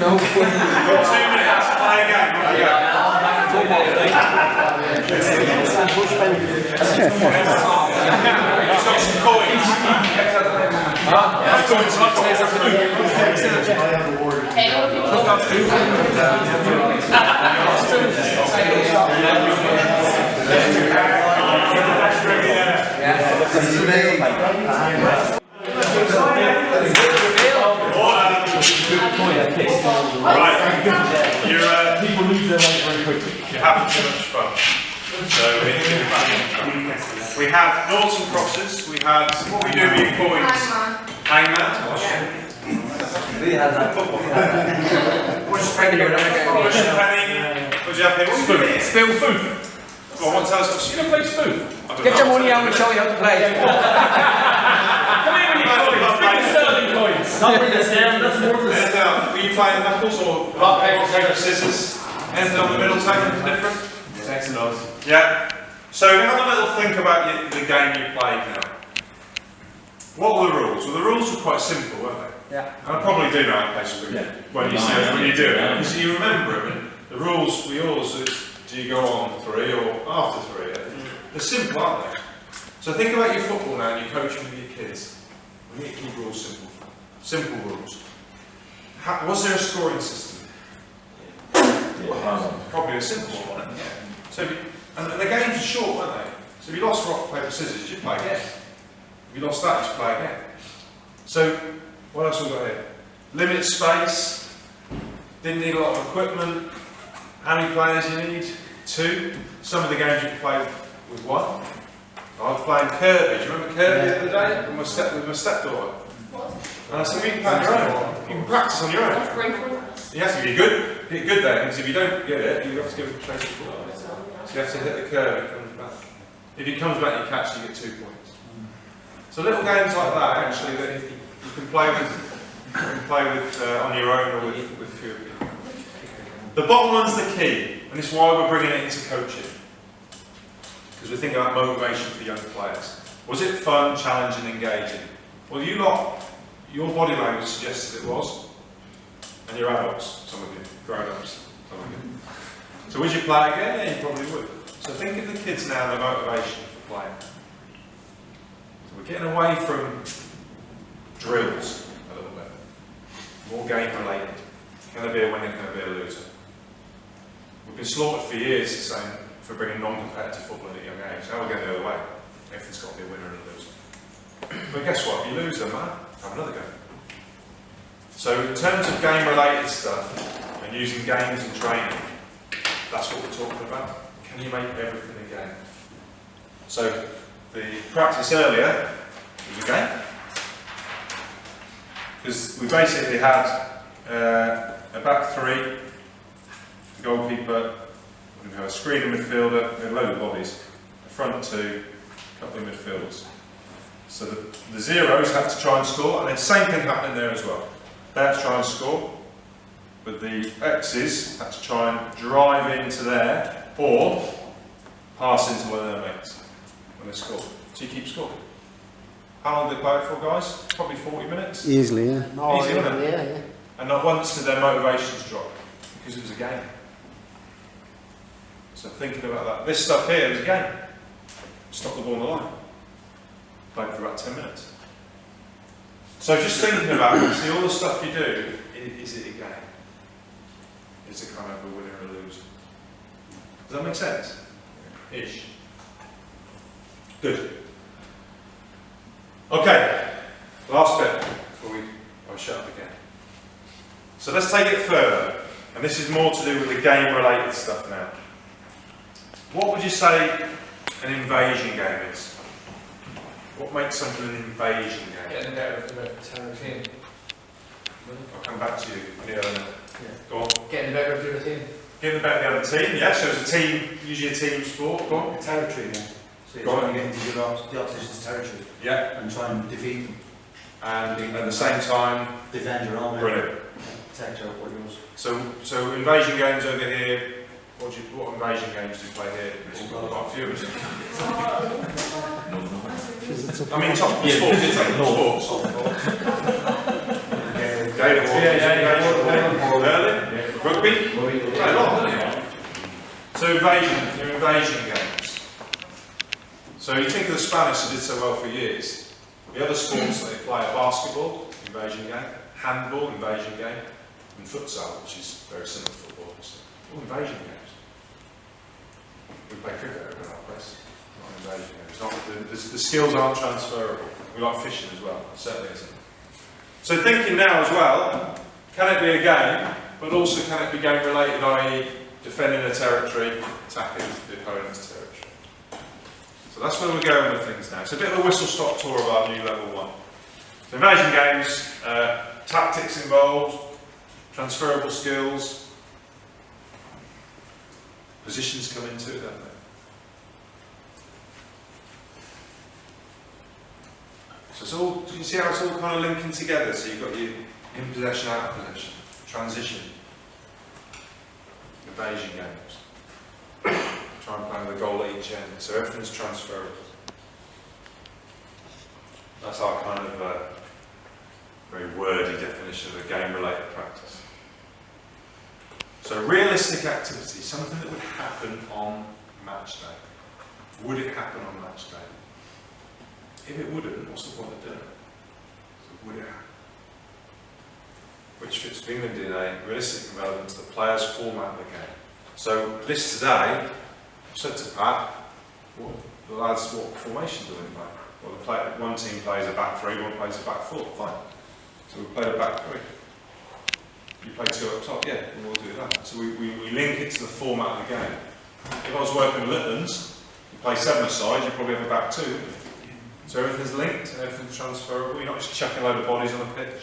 No bullying. You've got 2 minutes to play a game. Have you got some coins. Right, people lose their weight very quickly. You're having too much fun. So we have noughts and crosses. We had what we do with coins. Hangman. Push penny. Push penny. What do you have here? Spoof. Spoof. Well, what tell us what you play spoof? Get your money out and show you how to play. Come here with your coins. Bring the sterling coins. Not bring this down, that's worthless. Were you playing knuckles or rock, paper, scissors? Anything on the middle table different? Takes a lot. Yeah. So have a little think about the game you played now. What were the rules? Well, the rules were quite simple, weren't they? Yeah. I probably do know how to play spoof when you see it, when you do it, because you remember them. And the rules for yours is, do you go on 3 or after 3? They're simple, aren't they? So think about your football now and you're coaching with your kids. We need to keep rules simple. Simple rules. Was there a scoring system? Probably a simple one. So and the games are short, weren't they? So if you lost rock, paper, scissors, you play again. If you lost that, you play again. So what else have we got here? Limited space. Didn't need a lot of equipment. How many players you need? 2. Some of the games you can play with 1. I was playing Kirby. Do you remember Kirby the other day? With my stepdaughter. And I said, well, you can play on your own. You can practice on your own. You have to be good. Get good there, because if you don't get it, you have to give it a trace of ball. So you have to hit the curve, it comes back. If it comes back, you catch, you get 2 points. So little games like that, actually, that you can play with, on your own or with a few of you. The bottom one's the key, and it's why we're bringing it into coaching. Because we're thinking about motivation for young players. Was it fun, challenging, engaging? Well, your body language suggested it was. And you're adults, some of you, grown-ups, some of you. So would you play again? Yeah, you probably would. So think of the kids now, the motivation for playing. So we're getting away from drills a little bit. More game related. Can there be a winner, can there be a loser? We've been slaughtered for years saying for bringing non-competitive football at a young age. Now we're going the other way. Everything's got to be a winner and a loser. But guess what? If you lose them, man, have another go. So in terms of game-related stuff and using games and training, that's what we're talking about. Can you make everything a game? So the practice earlier was a game. Because we basically had a back 3, the goalkeeper, We have a screening midfielder, we have a load of bodies, a front two, a couple of midfielders. So the zeros had to try and score, and then same thing happened there as well. They had to try and score, but the X's had to try and drive into there, or pass into one of their mates when they score. So you keep scoring. How long did they play it for, guys? Probably 40 minutes? Easily, yeah. Easy, isn't it? Yeah. And not once did their motivations drop, because it was a game. So thinking about that, this stuff here was a game. Stop the ball on the line. Played for about 10 minutes. So just thinking about it, see all the stuff you do, is it a game? Is it kind of a winner or a loser? Does that make sense? Ish. Good. Okay, last bit before I shut up again. So let's take it further, and this is more to do with the game-related stuff now. What would you say an invasion game is? What makes something an invasion game? Getting better of the team. I'll come back to you. Go on. Getting better of the other team. Getting better of the other team, yeah. So it's a team, usually a team sport. Go on. Territory, yeah. So you're trying to get into the opposition's territory. Yeah. And try and defeat them. And at the same time, defend your own. Brilliant. Protect your what yours. So invasion games over here. What invasion games do you play here? Quite a few of them. I mean, top sports. Rugby. Play a lot, don't you? So invasion games. So you think of the Spanish who did so well for years. The other sports they play are basketball, invasion game, handball, invasion game, and futsal, which is very similar to football. So all invasion games. We play cricket over in our place, not invasion games. The skills aren't transferable. We like fishing as well, it certainly isn't. So thinking now as well, can it be a game, but also can it be game related, i.e. defending a territory, attacking the opponent's territory. So that's where we're going with things now. It's a bit of a whistle-stop tour of our new level 1. So invasion games, tactics involved, transferable skills, positions come into it, don't they? So it's all, you see how it's all kind of linking together? So you've got your in possession, out of possession, transition, invasion games. Try and play with a goal at each end, so everything's transferable. That's our kind of very wordy definition of a game-related practice. So realistic activity, something that would happen on match day. Would it happen on match day? If it wouldn't, what's the point of doing it? So would it happen? Which fits with England DNA, realistic and relevant to the players' format of the game. So this today, I said to Pat, the lads, what formation do they play? Well, one team plays a back three, one plays a back four, fine. So we played a back three. You play two up top, yeah, we'll do that. So we link it to the format of the game. If I was working with Litlands, you play 7-a-side, you probably have a back two. So everything's linked, everything's transferable, you're not just chucking a load of bodies on the pitch.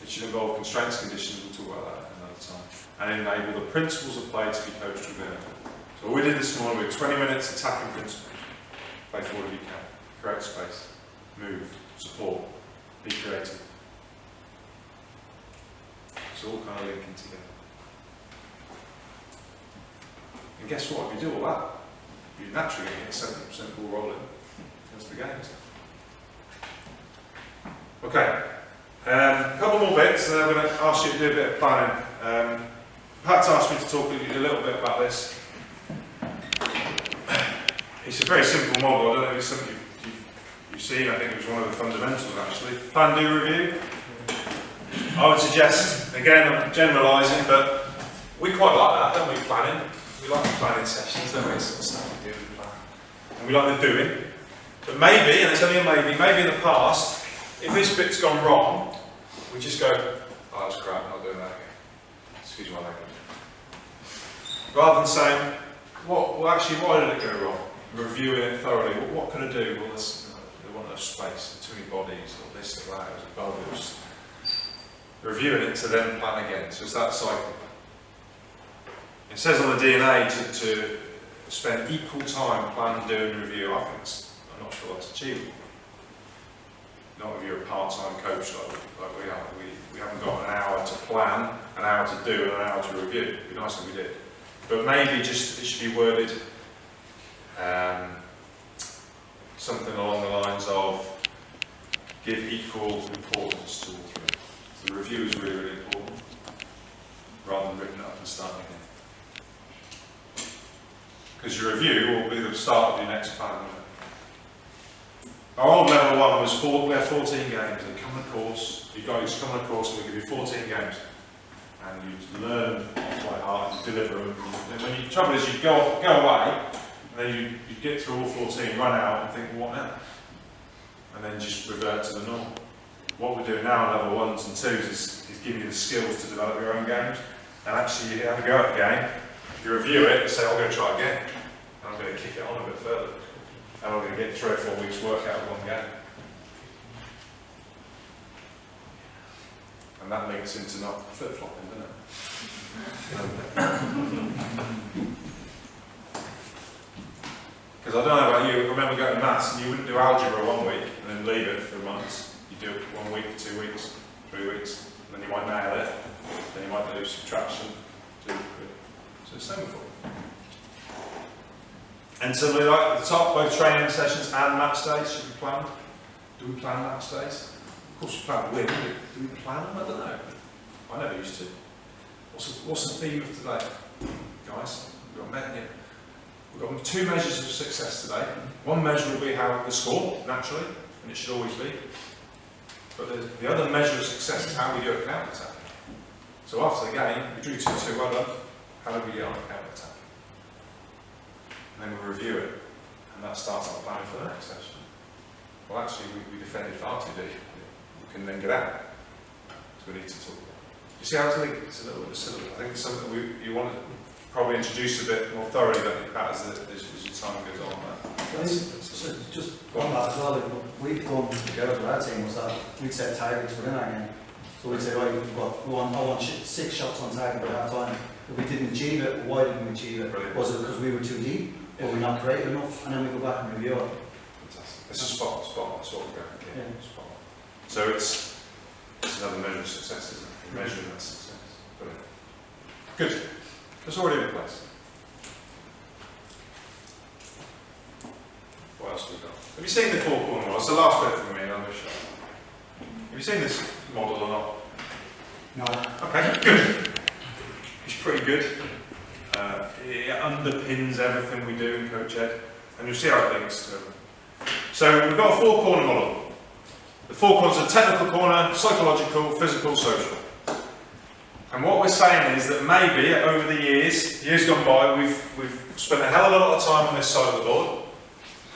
It should involve constraints, conditions, we'll talk about that another time. And enable the principles of play to be coached within it. So what we did this morning, we had 20 minutes attacking principles. Play forward if you can. Create space. Move. Support. Be creative. It's all kind of linking together. And guess what? If you do all that, you're naturally going to get 70% ball rolling. That's the game. Okay. A couple more bits, and then I'm going to ask you to do a bit of planning. Pat's asked me to talk a little bit about this. It's a very simple model. I don't know if it's something you've seen. I think it was one of the fundamentals actually. Plan, do, review. I would suggest, again, I'm generalising, but we quite like that, don't we? Planning. We like the planning sessions, don't we? Sort of stuff we do with plan. And we like the doing. But maybe, and it's only a maybe in the past, if this bit's gone wrong, we just go, oh, that's crap, I'm not doing that again. Excuse my language. Rather than saying, well, actually, why did it go wrong? Reviewing it thoroughly. What can I do? Well, they want enough space, too many bodies, or this or that, it was a bubble. reviewing it to then plan again. So it's that cycle. It says on the DNA to spend equal time planning, doing, and review. I think I'm not sure that's achievable. Not if you're a part-time coach like we are. We haven't got an hour to plan, an hour to do, and an hour to review. It'd be nice if we did. But maybe just it should be worded something along the lines of give equal importance to all three. So the review is really, really important, rather than written up and starting again. Because your review will be the start of your next plan. Our old level 1 was we had 14 games. They come on a course. You guys come on a course and we give you 14 games. And you learn by heart and you deliver them. And when the trouble is you go away, and then you get through all 14, run out and think, well, what now? And then just revert to the norm. What we're doing now in level 1s and 2s is giving you the skills to develop your own games. And actually you have a go at the game, you review it and say, I'm going to try again. And I'm going to kick it on a bit further. And I'm going to get 3 or 4 weeks work out of one game. And that links into not flip-flopping, doesn't it? Because I don't know about you, I remember going to maths and you wouldn't do algebra 1 week and then leave it for months. You do it 1 week, 2 weeks, 3 weeks, and then you might nail it, then you might do subtraction, so it's the same before. And so we like at the top, both training sessions and match days should be planned. Do we plan match days? Of course we plan to win, do we plan them? I don't know. I never used to. What's the theme of today? Guys, we've got 2 measures of success today. One measure will be how the score, naturally, and it should always be. But the other measure of success is how we do a counter-attack. So after the game, we drew 2-2, well done. How did we get on a counter-attack? And then we review it, and that starts our planning for the next session. Well, actually, we defended far too deep. We can then get out. So we need to talk about it. You see how it's linked? It's a little bit similar. I think it's something that you want to probably introduce a bit more thoroughly as your time goes on. So just on that as well, we've done together with our team was that we'd set targets within our game. So we'd say, right, I want 6 shots on target at half time. If we didn't achieve it, why didn't we achieve it? Brilliant. Was it because we were too deep? Or we not creative enough? And then we go back and review it. Fantastic. It's a spot, that's what we're going to get. Spot. So it's another measure of success, isn't it? Measuring that success. Brilliant. Good. That's already in place. What else have we got? Have you seen the 4-corner model? It's the last bit for me, I'm going to show you. Have you seen this model or not? No. Okay, good. It's pretty good. It underpins everything we do in Coach Ed, and you'll see how it links to it. So we've got a 4-corner model. The 4 corners are technical corner, psychological, physical, social. And what we're saying is that maybe over the years gone by, we've spent a hell of a lot of time on this side of the board,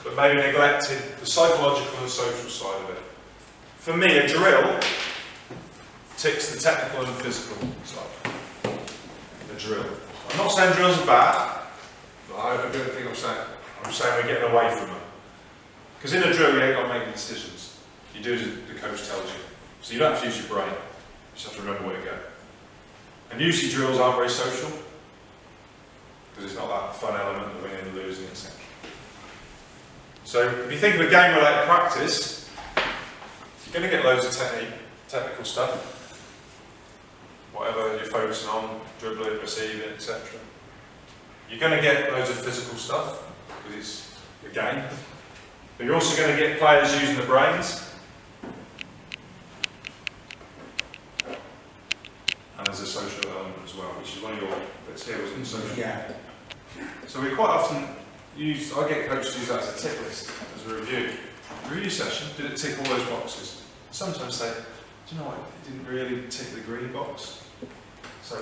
but maybe neglected the psychological and social side of it. For me, a drill ticks the technical and physical side. A drill. I'm not saying drills are bad, but I don't think I'm saying we're getting away from them. Because in a drill, you ain't got to make decisions. You do as the coach tells you. So you don't have to use your brain. You just have to remember where to go. And usually drills aren't very social, because it's not that fun element of winning and losing, etc. So if you think of a game-related practice, you're going to get loads of technical stuff. Whatever you're focusing on, dribbling, receiving, etc. You're going to get loads of physical stuff, because it's a game. But you're also going to get players using the brains. And there's a social element as well, which is one of your bits here, wasn't it? Social. Yeah. So we quite often use, I get coaches to use that as a tick list, as a review. Review session, did it tick all those boxes? Sometimes say, do you know what, it didn't really tick the green box. So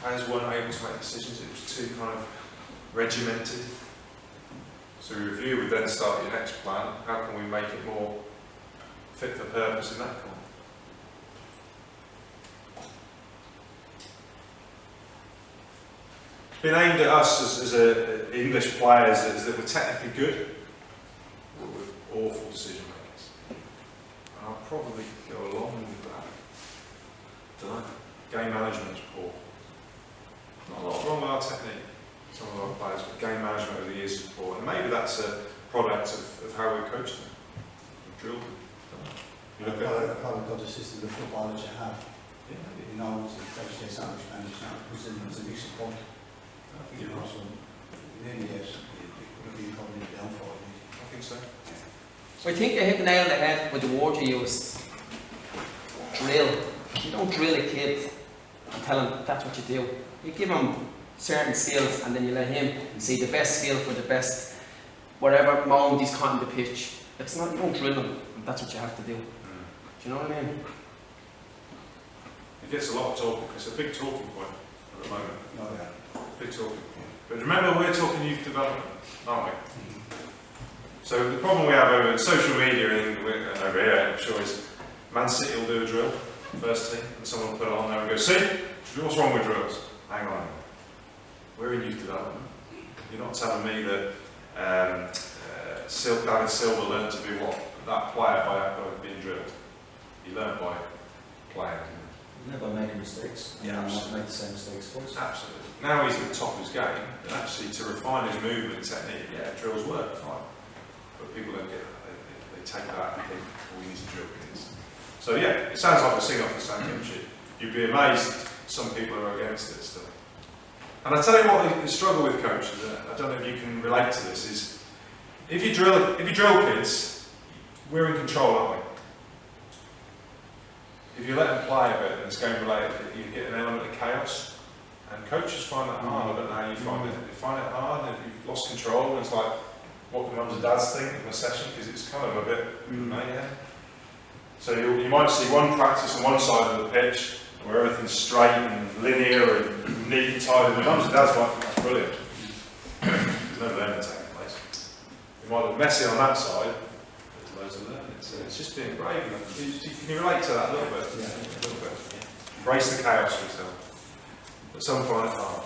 players weren't able to make decisions, it was too kind of regimented. So review would then start your next plan. How can we make it more fit for purpose in that corner? It's been aimed at us as English players is that we're technically good, but we're awful decision makers. And I'll probably go along with that. technique, some of our players, but game management over the years is poor. And maybe that's a product of how we coach them. We drill them. You look at a product of the system of football that you have. You know, it's a Thursday sandwich and it's not it's a big support. You know, so in the end, it could be probably downfall. I think so. So I think you hit the nail on the head with the word you used. Drill. You don't drill a kid and tell him that's what you do. You give him certain skills and then you let him see the best skill for the best whatever moment he's caught in the pitch. It's not, you don't drill him, and that's what you have to do. Do you know what I mean? It gets a lot of talking. It's a big talking point at the moment. Oh, yeah. Big talking point. But remember, we're talking youth development, aren't we? So the problem we have over social media and over here, I'm sure, is Man City will do a drill, first team, and someone will put it on there and go, see, what's wrong with drills? Hang on. We're in youth development. You're not telling me that David Silva learned to be what? That player by being drilled. He learned by playing. You're never making mistakes. Yeah, not make the same mistakes twice. Absolutely. Now he's at the top of his game, and actually to refine his movement technique, yeah, drills work, fine. But people don't get that. They take that and think, we need to drill kids. So yeah, it sounds like we're singing off the same hymn sheet. You'd be amazed some people are against it still. And I tell you what, the struggle with coaches, I don't know if you can relate to this, is if you drill kids, we're in control, aren't we? If you let them play a bit and it's game related, you get an element of chaos. And coaches find that hard. I don't know how you find it. They find it hard, and if you've lost control, and it's like, what can mums and dads think of a session? Because it's kind of a bit mayhem. So you might see one practice on one side of the pitch where everything's straight and linear and neat and tidy. The mums and dads might think that's brilliant. There's no learning taking place. You might look messy on that side. There's loads of learning. So it's just being brave. Can you relate to that a little bit? Yeah, a little bit. Embrace the chaos for yourself. But some find it hard.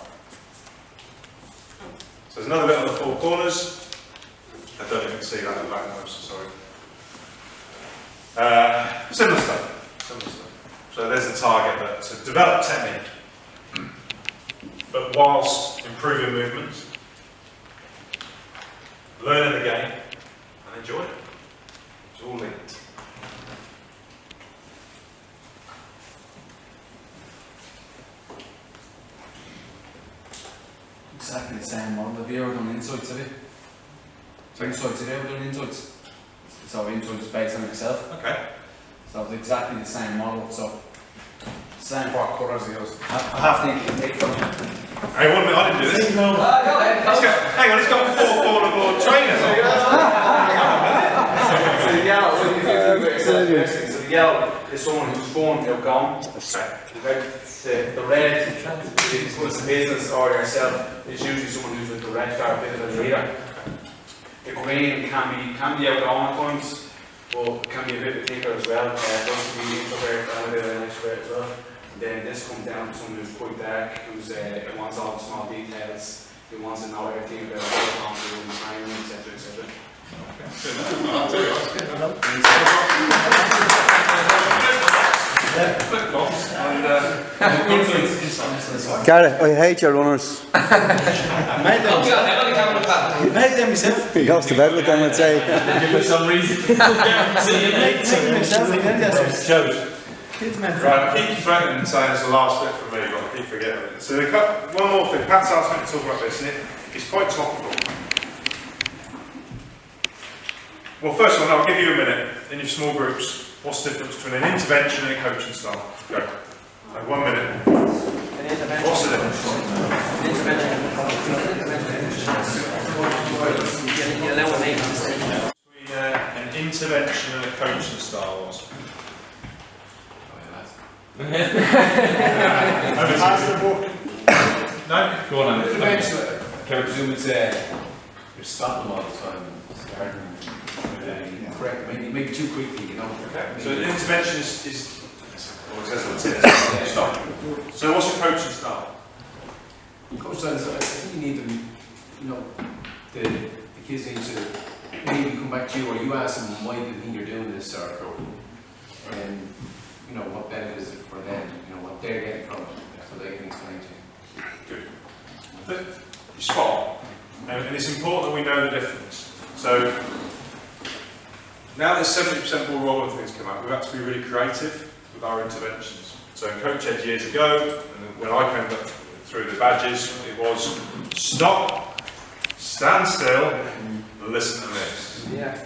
So there's another bit on the four corners. I don't even see that in the back now, so sorry. Similar stuff. So there's the target, to develop technique, but whilst improving movements, learning the game, and enjoying it. It's all linked. Exactly the same model. Have you ever done insights, have you? Insights, have you ever done insights? So insights based on yourself. Okay. So it's exactly the same model. So same for colours. I have to take from you. Hey, one minute, I didn't do this. Hang on, he's got 4 cornerboard trainers on. So the yellow, so the yellow is someone who's formed or gone. The red is the business or yourself is usually someone who's a director or a bit of a leader. The green can be outgoing at times, but can be a bit of a thinker as well. Wants to be introvert and a bit of an extrovert as well. And then this comes down to someone who's quite dark, who's wants all the small details, who wants to know everything about what to do in training, etc., etc. Gary, I hate your runners. Made them myself. He goes to bed with them, I'd say. For some reason. Right, I keep threatening saying it's the last bit for me, but I keep forgetting it. So one more thing, Pat's asked me to talk about this, and it's quite topical. Well, first of all, I'll give you a minute in your small groups. What's the difference between an intervention and a coaching style? Go. So 1 minute. What's the difference? Between an intervention and a coaching style was? No? Go on, Andy. Intervention, I presume it's you're stopping all the time and starting correct, maybe too quickly, you know. Okay. So an intervention is well, it says on the tin, stop. So what's your coaching style? Coach style, I think you need them, you know, the kids need to maybe come back to you, or you ask them why do you think you're doing this, or and you know what benefit is it for them, you know what they're getting from it, so they can explain to you. Good. you spot. And it's important that we know the difference. So now that 70% ball rolling things come out, we've had to be really creative with our interventions. So in Coach Ed years ago, and when I came up through the badges, it was stop, stand still, and listen to this. Yeah.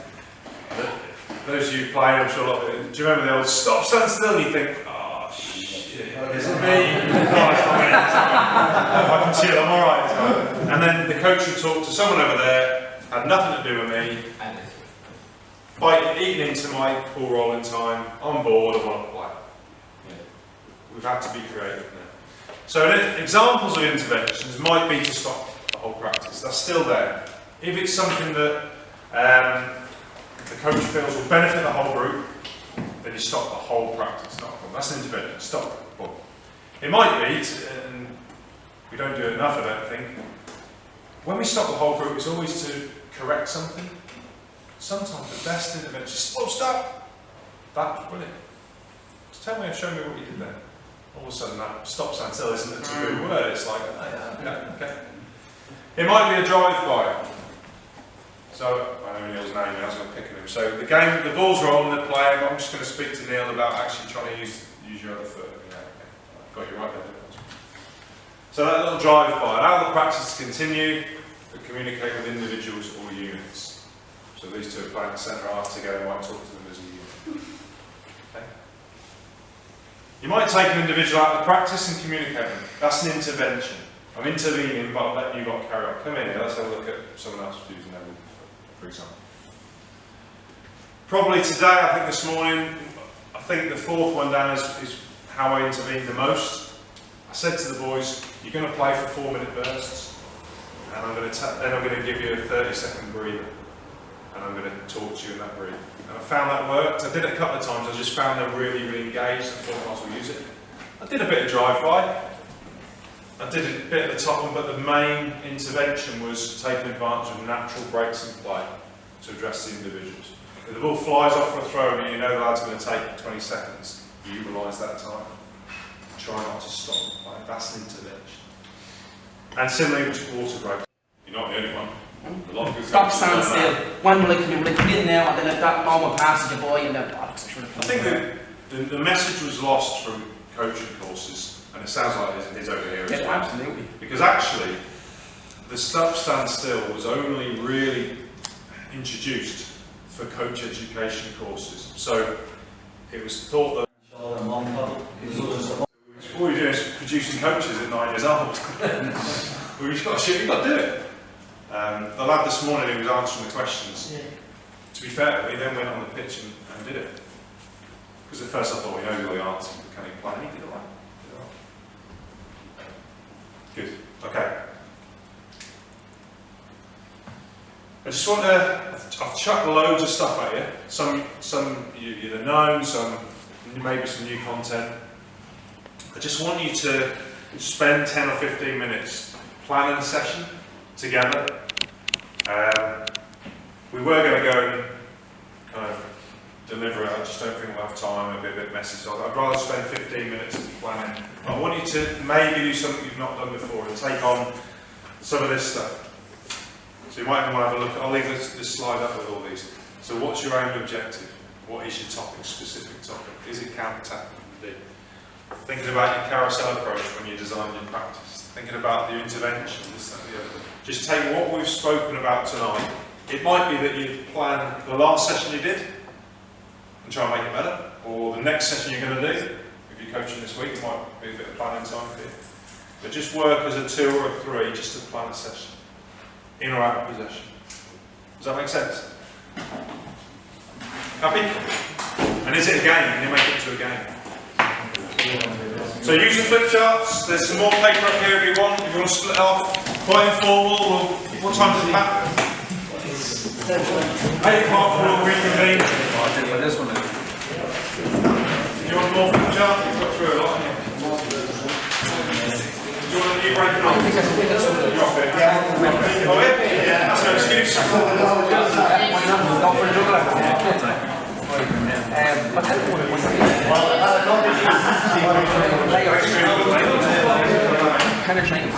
Those of you playing, I'm sure a lot of it, do you remember the old stop, stand still, and you think, oh shit, is it me? No, it's not me. I can chill, I'm alright. And then the coach would talk to someone over there, had nothing to do with me, eating into my ball rolling time, on board, I want to play. We've had to be creative now. So examples of interventions might be to stop the whole practice. That's still there. If it's something that the coach feels will benefit the whole group, then you stop the whole practice. Not a problem. That's an intervention. Stop it. Boom. It might be, and we don't do it enough, I don't think. When we stop the whole group, it's always to correct something. Sometimes the best intervention is, oh, stop! That was brilliant. Just tell me, show me what you did there. All of a sudden, that stop, stand still isn't a taboo word. It's like, oh, yeah, okay. It might be a drive-by. So, I know Neil's name, I was going to pick him. So, the game, the ball's rolling, they're playing. I'm just going to speak to Neil about actually trying to use your other foot. Yeah, okay. Got you right there. So, that little drive-by. Allow the practice to continue, but communicate with individuals or units. So, these two are playing centre half together, might talk to them as a unit. Okay. You might take an individual out of the practice and communicate with them. That's an intervention. I'm intervening, but I'll let you lot carry on. Come in here, let's have a look at someone else using them, for example. Probably today, I think this morning, I think the fourth one down is how I intervened the most. I said to the boys, you're going to play for 4-minute bursts, and then I'm going to give you a 30-second breather, and I'm going to talk to you in that breather. And I found that worked. I did it a couple of times. I just found them really, really engaged. I thought I might as well use it. I did a bit of drive-by. I did a bit at the top one, but the main intervention was taking advantage of natural breaks in play to address the individuals. If the ball flies off for a throw and you know the lad's going to take 20 seconds, you utilise that time. Try not to stop. Like, that's an intervention. And similarly with water breaks. You're not the only one. A lot of good Stop, stand still. When will it come in now, and then if that moment passes you by, and then bollocks. I think the message was lost from coaching courses, and it sounds like it is over here as well. Absolutely. Because actually, the stop, stand still was only really introduced for coach education courses. So it was thought that all you're doing is producing coaches at 9 years old. Well, you've got to do it. The lad this morning who was answering the questions, to be fair, he then went on the pitch and did it. Because at first I thought, he knows all the answers, but can he play? And he did it right. Good. Okay. I just want to, I've chucked loads of stuff at you. Some you'd have known, some maybe some new content. I just want you to spend 10 or 15 minutes planning a session together. We were going to go and kind of deliver it. I just don't think we'll have time. It'll be a bit messy. So I'd rather spend 15 minutes planning. I want you to maybe do something you've not done before and take on some of this stuff. So you might even want to have a look. I'll leave this slide up with all these. So what's your aim objective? What is your topic, specific topic? Is it counter-tactical? Thinking about your carousel approach when you're designing your practice. Thinking about your intervention, this, that, and the other. Just take what we've spoken about tonight. It might be that you plan the last session you did and try and make it better, or the next session you're going to do. If you're coaching this week, it might be a bit of planning time for you. But just work as a 2 or a 3 just to plan a session. In or out of possession. Does that make sense? Happy? And is it a game? Can you make it to a game? So use the flip charts. There's some more paper up here if you want. If you want to split off, quite informal. What time does it happen? 8 o'clock we'll reconvene. For this one. Do you want more flip charts? You've got through a lot. Do you want to break it up? You're off it. Oh, yeah? That's no excuse. Penetrating.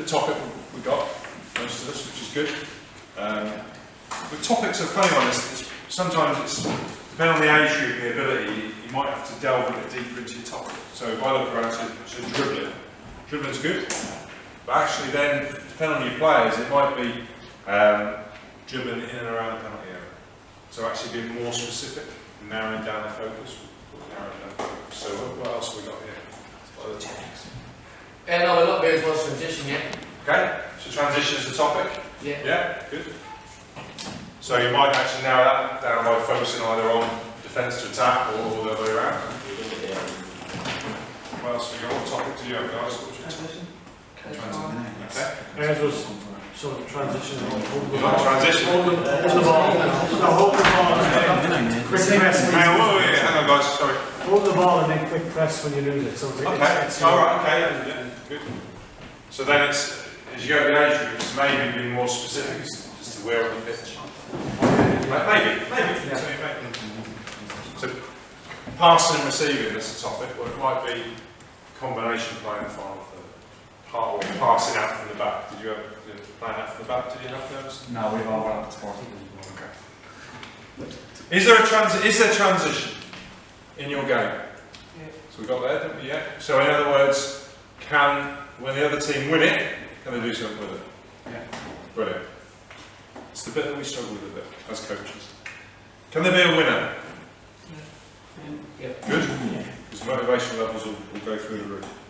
the topic we got, most of us, which is good. The topics are funny on this. Sometimes it's, depending on the age group and the ability, you might have to delve a bit deeper into your topic. So if I look around to dribbling, dribbling's good, but actually then, depending on your players, it might be dribbling in and around the penalty area. So actually being more specific, narrowing down the focus. So what else have we got here? What other topics? No, a lot of areas was transition, yeah. Okay, so transition is the topic? Yeah. Yeah, good. So you might actually narrow that down by focusing either on defence to attack or the other way around. What else have we got? What topic do you have, guys? Transition. Okay. Theirs was sort of transition. Transition. Hold the ball. No, hold the ball. Quick press. Hang on, guys, sorry. Hold the ball and then quick press when you lose it. So it's, Okay, alright, okay, yeah, good. So then it's, as you go to the age group, it's maybe being more specific as to where on the pitch. Maybe. So passing and receiving, that's the topic, or it might be combination playing the final third. Or passing out from the back. Did you have playing out from the back? Did you have those? No, we've all got sport. Okay. Is there transition in your game? Yeah. So we got there, didn't we? Yeah. So in other words, when the other team win it, can they do something with it? Yeah. Brilliant. It's the bit that we struggle with a bit as coaches. Can there be a winner? Yeah. Good. Because motivation levels will go through the roof.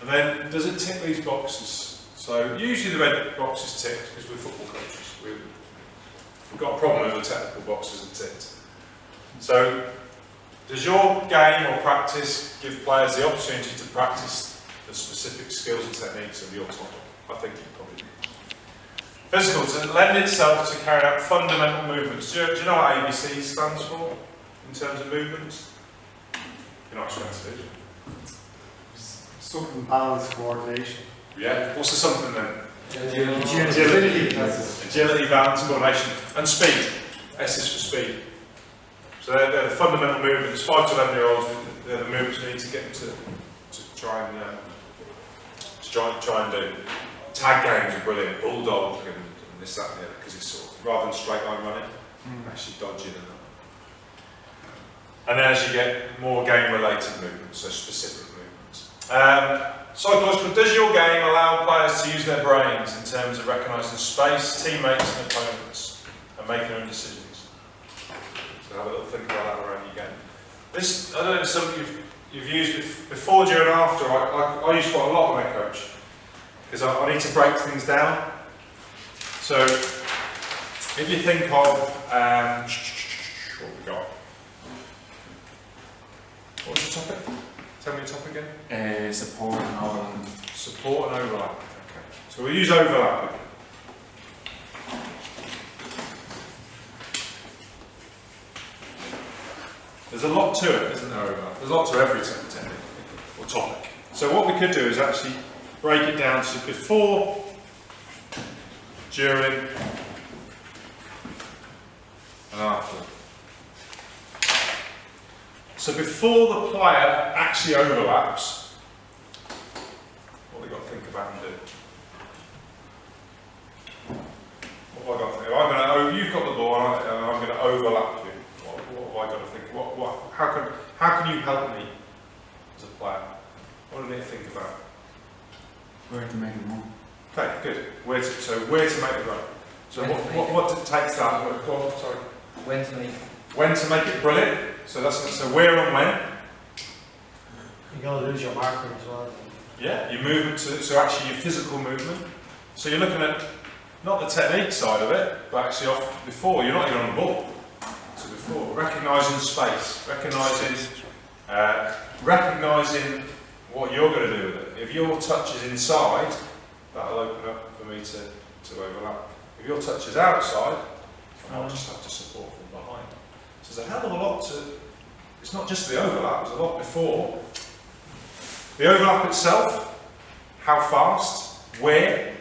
And then, does it tick these boxes? So usually the red box is ticked because we're football coaches. We've got a problem with the technical boxes are ticked. So, does your game or practice give players the opportunity to practice the specific skills and techniques of your topic? I think you probably do. Physical, does it lend itself to carry out fundamental movements? Do you know what ABC stands for in terms of movements? You're not expensive, something balance coordination. yeah? What's the something then? Agility. Agility, balance, coordination, and speed. S is for speed. So they're the fundamental movements. 5 to 11-year-olds, they're the movements we need to get them to try and do. Tag games are brilliant. Bulldog and this, that, and the other, because it's sort of rather than straight line running, actually dodging and that. And then as you get more game-related movements, so specific movements. Psychological, does your game allow players to use their brains in terms of recognising space, teammates and opponents, and making their own decisions? So have a little think about that around your game. This, I don't know if it's something you've used before, during, after. I use quite a lot when I coach, because I need to break things down. So, if you think of, what we got? What was the topic? Tell me the topic again. Support and overlap. Support and overlap. Okay. So we'll use overlap. There's a lot to it, isn't there, overlap? There's a lot to every technique or topic. So what we could do is actually break it down to before, during, and after. So before the player actually overlaps, what have we got to think about and do? What have I got to think? You've got the ball and I'm going to overlap you. What have I got to think? How can you help me as a player? What do I need to think about? Where to make it more. Okay, good. Where to make it run. So what takes that? Sorry. When to make. When to make it brilliant. So where and when. You got to lose your marker as well. Yeah, your movement, so actually your physical movement. So you're looking at not the technique side of it, but actually off before, you're not even on the ball. So before, recognising space, recognising what you're going to do with it. If your touch is inside, that'll open up for me to overlap. If your touch is outside, I'll just have to support from behind. So there's a hell of a lot to, it's not just the overlap, there's a lot before. The overlap itself, how fast, where.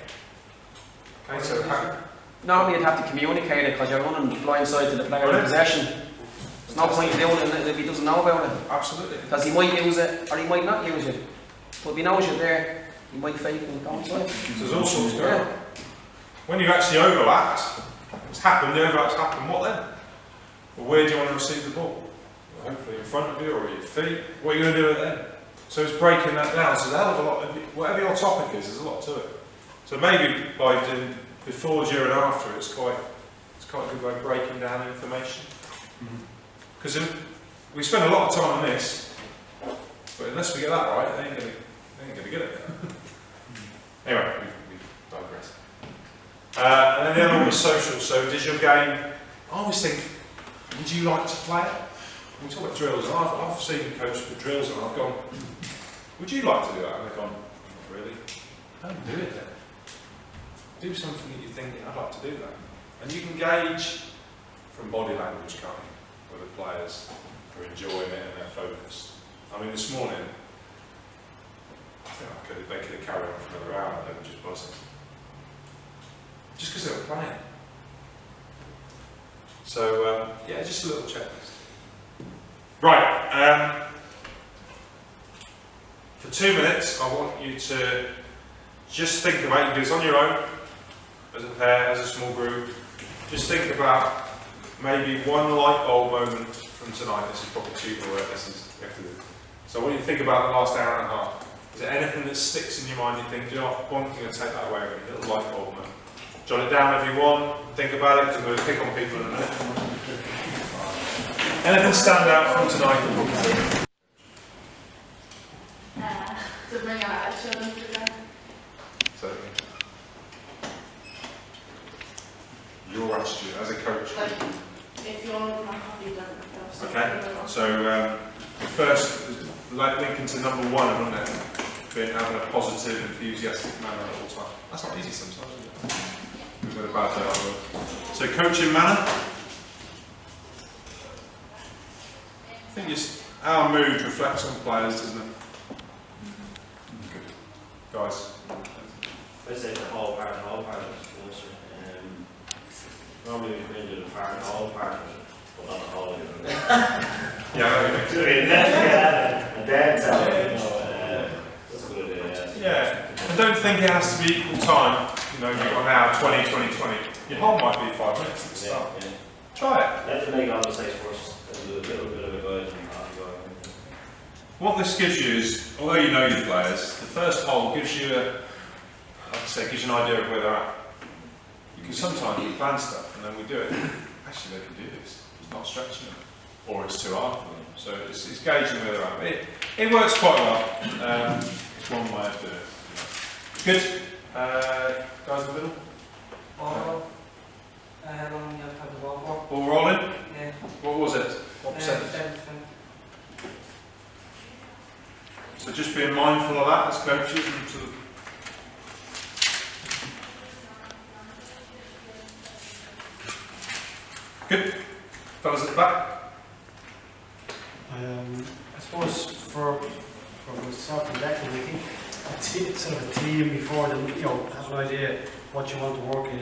Okay, so how, Normally you'd have to communicate it because you're running blind side to the player in possession. There's no point doing it if he doesn't know about it. absolutely. Because he might use it or he might not use it. But if he knows you're there, you might fake and go inside. So there's all sorts going on. When you actually overlapped, it's happened, the overlap's happened, what then? Well, where do you want to receive the ball? Well, hopefully in front of you or at your feet. What are you going to do with it then? So it's breaking that down. So there's a hell of a lot of, whatever your topic is, there's a lot to it. So maybe by doing before, during, after, it's quite a good way of breaking down information. Because we spend a lot of time on this, but unless we get that right, they ain't going to get it. Anyway, we digress. And then the other one was social. So does your game, I always think, would you like to play it? We talk about drills, and I've seen coaches put drills on, I've gone, would you like to do that? And they've gone, not really. Don't do it then. Do something that you think, I'd like to do that. And you can gauge from body language, can't you, whether players are enjoying it and they're focused. I mean, this morning, I think they could have carried on for another hour and they were just buzzing. Just because they were playing. So, yeah, just a little checklist. Right, for 2 minutes, I want you to just think about, you can do this on your own, as a pair, as a small group. Just think about maybe one light bulb moment from tonight. This is probably too boring, this is so I want you to think about the last hour and a half. Is there anything that sticks in your mind you think, you know what, one thing I'll take that away with me, a little light bulb moment. Jot it down if you want, think about it, because I'm going to pick on people in a minute. Anything stand out from tonight? To bring out children together. So, your attitude as a coach. Like, if you want to come happy, don't. Okay, so first, like linking to number one, isn't it? Being having a positive, enthusiastic manner at all times. That's not easy sometimes, is it? We've got a bad day on it. So coaching manner. I think just our mood reflects on players, doesn't it? Good. Guys. I say the whole part of it, also. Normally we bring to the whole part of it, but not the whole of it. Yeah, that makes sense. A dead time, that's a good idea. Yeah, I don't think it has to be equal time. You know, you've got now 20, 20, 20. Your whole might be 5 minutes at the start. Yeah. Try it. Let them make all the mistakes first, and do a little bit of a guide and What this gives you is, although you know your players, the first hole gives you like I say, gives you an idea of where they're at. You can sometimes we plan stuff and then we do it. Actually, they can do this. It's not stretching them, or it's too hard for them. So it's gauging where they're at. It works quite well. It's one way of doing it. Good. Guys in the middle. Ball. How long you have to have the ball for? Ball rolling. Yeah. What was it? What percentage? 10%. So just being mindful of that as coaches and sort of good. Fellas at the back. I suppose for myself and Declan, I think sort of a team before them, you know, has an idea what you want to work in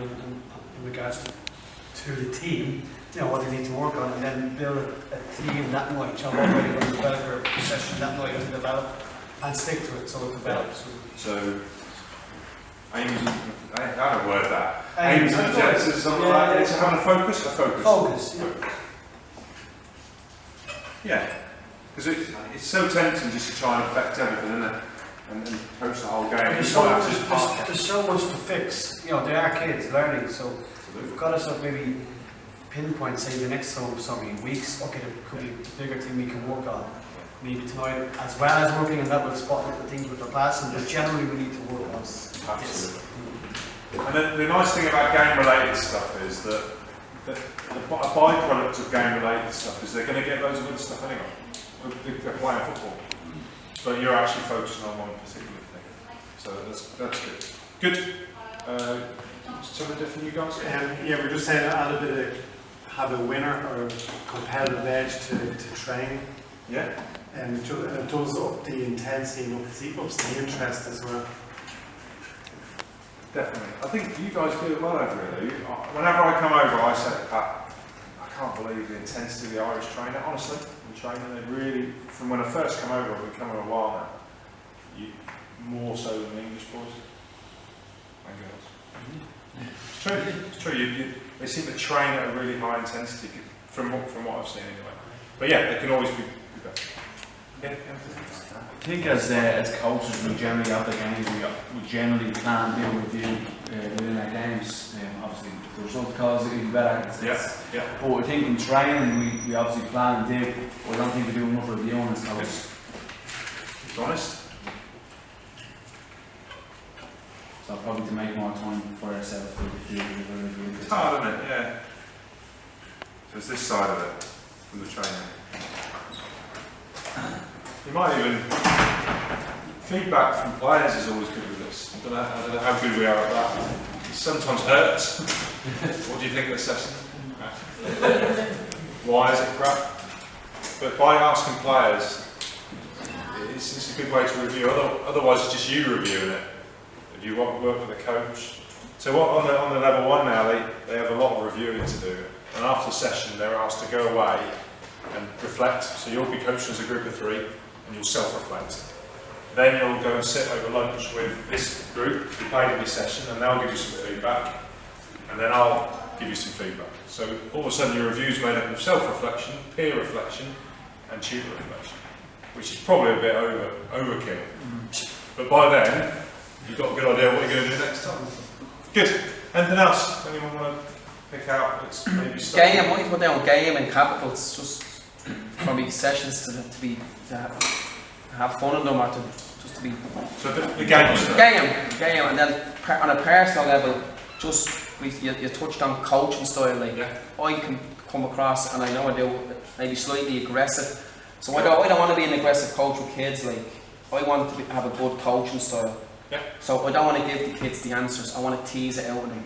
regards to the team, you know, what they need to work on, and then build a team that night, you know, what way you're going to develop a session that night and develop and stick to it so it develops. So aims, I don't word that. Aims Aims and and objectives, something like that. It's having a focus. Focus, yeah. Yeah, because it's so tempting just to try and affect everything, isn't it? And coach the whole game. There's so much to fix. You know, they are kids learning, so we've got to sort of maybe pinpoint, say, the next so many weeks. Okay, there could be a bigger thing we can work on. Maybe tonight, as well as working on that with spotting the things with the class, and just generally we need to work on this. Absolutely. And then the nice thing about game-related stuff is that a byproduct of game-related stuff is they're going to get loads of other stuff anyway. They're playing football, but you're actually focusing on one particular thing. So that's good. Good. Something different, you guys? Yeah, we're just saying add a bit of have a winner or competitive edge to training. Yeah. And it does up the intensity and ups the interest as well. Definitely. I think you guys do it well over here. Whenever I come over, I say, Pat, I can't believe the intensity of the Irish trainer. Honestly, the training, they really, from when I first come over, I've been coming a while now. more so than the English boys and girls. It's true. It's true. They seem to train at a really high intensity from what I've seen anyway. But yeah, they can always be better. Yeah. I think as coaches, we generally after games we generally plan to review within our games. Obviously, if the result calls it even better. Yeah. But I think in training we obviously plan and do. But I don't think we do enough reviewing as coaches. Be honest. So probably to make more time for ourselves to review. It's hard, isn't it? Yeah. So it's this side of it from the training. You might even feedback from players is always good with this. I don't know how good we are at that. It sometimes hurts. What do you think of the session? Why is it crap? But by asking players, it's a good way to review. Otherwise, it's just you reviewing it. If you work with a coach. So on the level 1 now, they have a lot of reviewing to do. And after the session, they're asked to go away and reflect. So you'll be coached as a group of 3, and you'll self-reflect. Then you'll go and sit over lunch with this group who played in this session, and they'll give you some feedback, and then I'll give you some feedback. So all of a sudden your review's made up of self-reflection, peer reflection, and tutor reflection, which is probably a bit overkill. But by then, you've got a good idea what you're going to do next time. Good. Anything else? Anyone want to pick out? It's maybe game. I might put down game and capitals, just probably sessions to have fun in them, or just to be. So the game stuff. Game, and then on a personal level, just you touched on coaching style. Like I can come across, and I know I do, maybe slightly aggressive. So I don't want to be an aggressive coach with kids. Like I want to have a good coaching style. Yeah. So I don't want to give the kids the answers. I want to tease it out of them,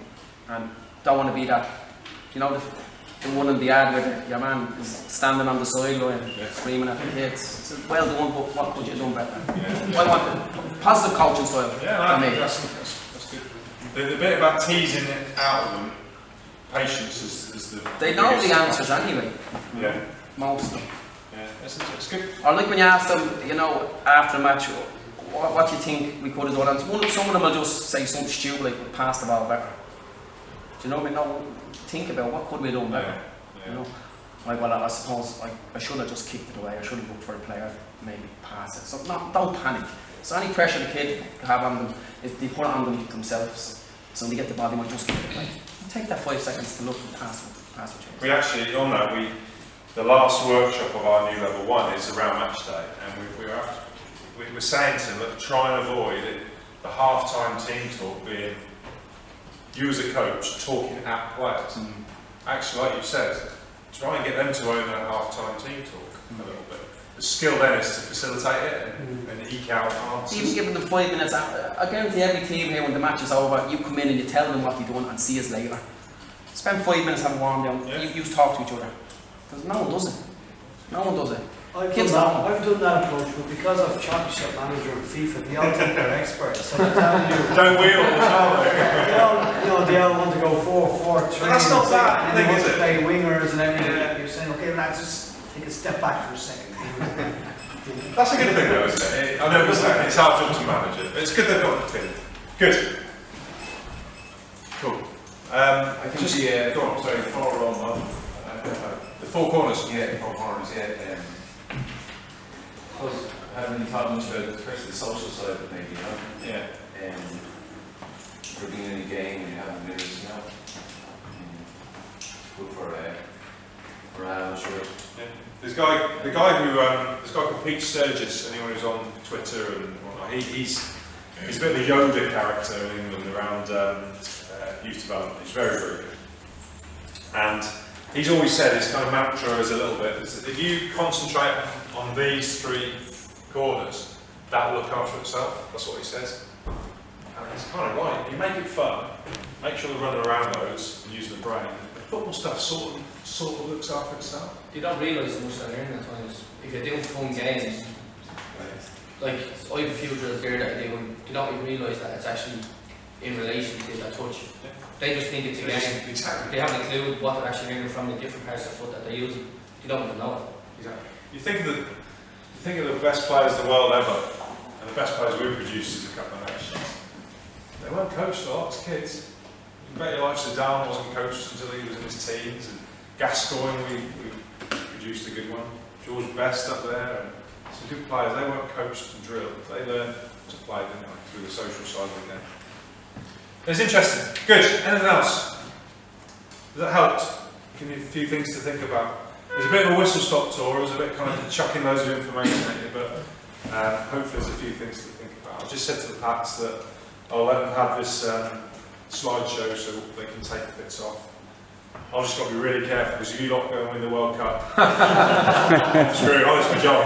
and don't want to be that, you know, the one in the ad where your man is standing on the sideline screaming at the kids. It's well done, but what could you have done better? I want a positive coaching style. That's good. The bit about teasing it out of them, patience is the. They know the answers anyway. Yeah. Most of them. Yeah, that's good. Or like when you ask them, you know, after a match, what do you think we could have done? And some of them will just say something stupid like, we passed the ball better. Do you know what I mean? No, think about what could we have done better. You know? Like, well, I suppose I should have just kicked it away. I should have looked for a player, maybe pass it. So don't panic. So any pressure the kid have on them, if they put it on them themselves, so when they get the ball, they might just give it away. Take that 5 seconds to look and pass what you. We actually, on that, the last workshop of our new level 1 is around match day, and we're saying to them, look, try and avoid the half-time team talk being you as a coach talking at players. Actually, like you said, try and get them to own that half-time team talk a little bit. The skill then is to facilitate it and eke out answers. Even giving them 5 minutes after. I guarantee every team here, when the match is over, you come in and you tell them what you're doing and see us later. Spend 5 minutes having warm down. You talk to each other. Because no one does it. No one does it. I've done that approach, but because of Championship Manager and FIFA, they all think they're experts. So they tell you, don't we all? They all want to go 4-4-3. That's not bad. They want to play wingers and everything. You're saying, okay, lads, just take a step back for a second. That's a good thing, though, isn't it? I know it's our job to manage it, but it's good they've got the team. Good. Cool. I think the go on. sorry, 4 on the 4 corners. Yeah, 4 corners. Yeah. I suppose I haven't really thought much about it, especially the social side of it, maybe, you know. Yeah. For being in a game and you have the mirrors, you know. Good for morale, sure. Yeah. The guy called Pete Sturgis. Anyone who's on Twitter and whatnot, he's a bit of a Yoda character in England around youth development. He's very, very good. And he's always said his kind of mantra is a little bit is that if you concentrate on these 3 corners, that will look after itself. That's what he says. And he's kind of right. If you make it fun, make sure they're running around those and using the brain. The football stuff sort of looks after itself. You don't realise how much they're learning at times. If you're doing fun games, like I have a few drills there that I do, and you don't even realise that it's actually in relation to that touch. Yeah. They just think it's a game. Exactly. They haven't a clue what they're actually learning from the different parts of the foot that they're using. You don't even know it. Exactly. You think of the best players in the world ever, and the best players we produced is a couple of nations. They weren't coached a lot as kids. I bet your life Zidane wasn't coached until he was in his teens. And Gascoigne, we produced a good one. George Best up there, and some good players. They weren't coached and drilled. They learned to play, didn't they, through the social side of the game. It's interesting. Good. Anything else? Has that helped? Give you a few things to think about. It was a bit of a whistle-stop tour. It was a bit kind of chucking loads of information at you, but hopefully there's a few things to think about. I just said to the Pats that I'll let them have this slideshow so they can take the bits off. I've just got to be really careful because you lot go and win the World Cup. Screw it, it's my job.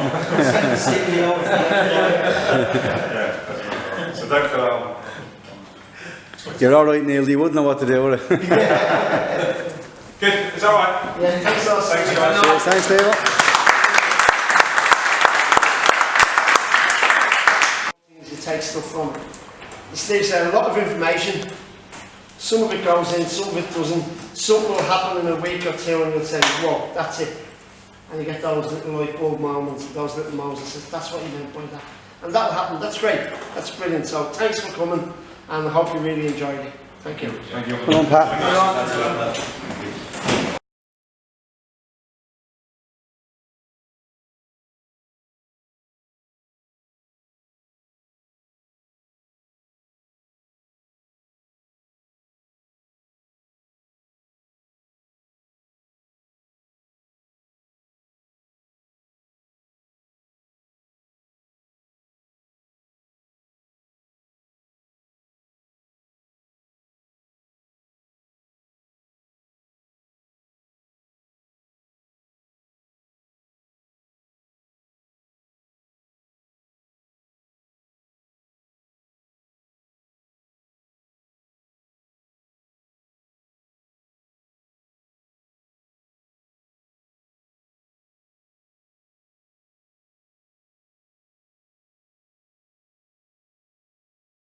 Yeah. So don't go out. You're alright, Neil, you wouldn't know what to do with it. Good, it's alright. Yeah, thanks a lot. Thanks guys. Thanks, Dave. You take stuff from it. Steve said a lot of information. Some of it goes in, some of it doesn't. Something will happen in a week or two and you'll say, whoa, that's it. And you get those little light bulb moments, those little Moses, that's what you meant by that. And that'll happen, that's great, that's brilliant. So thanks for coming and I hope you really enjoyed it. Thank you. Come on, Pat.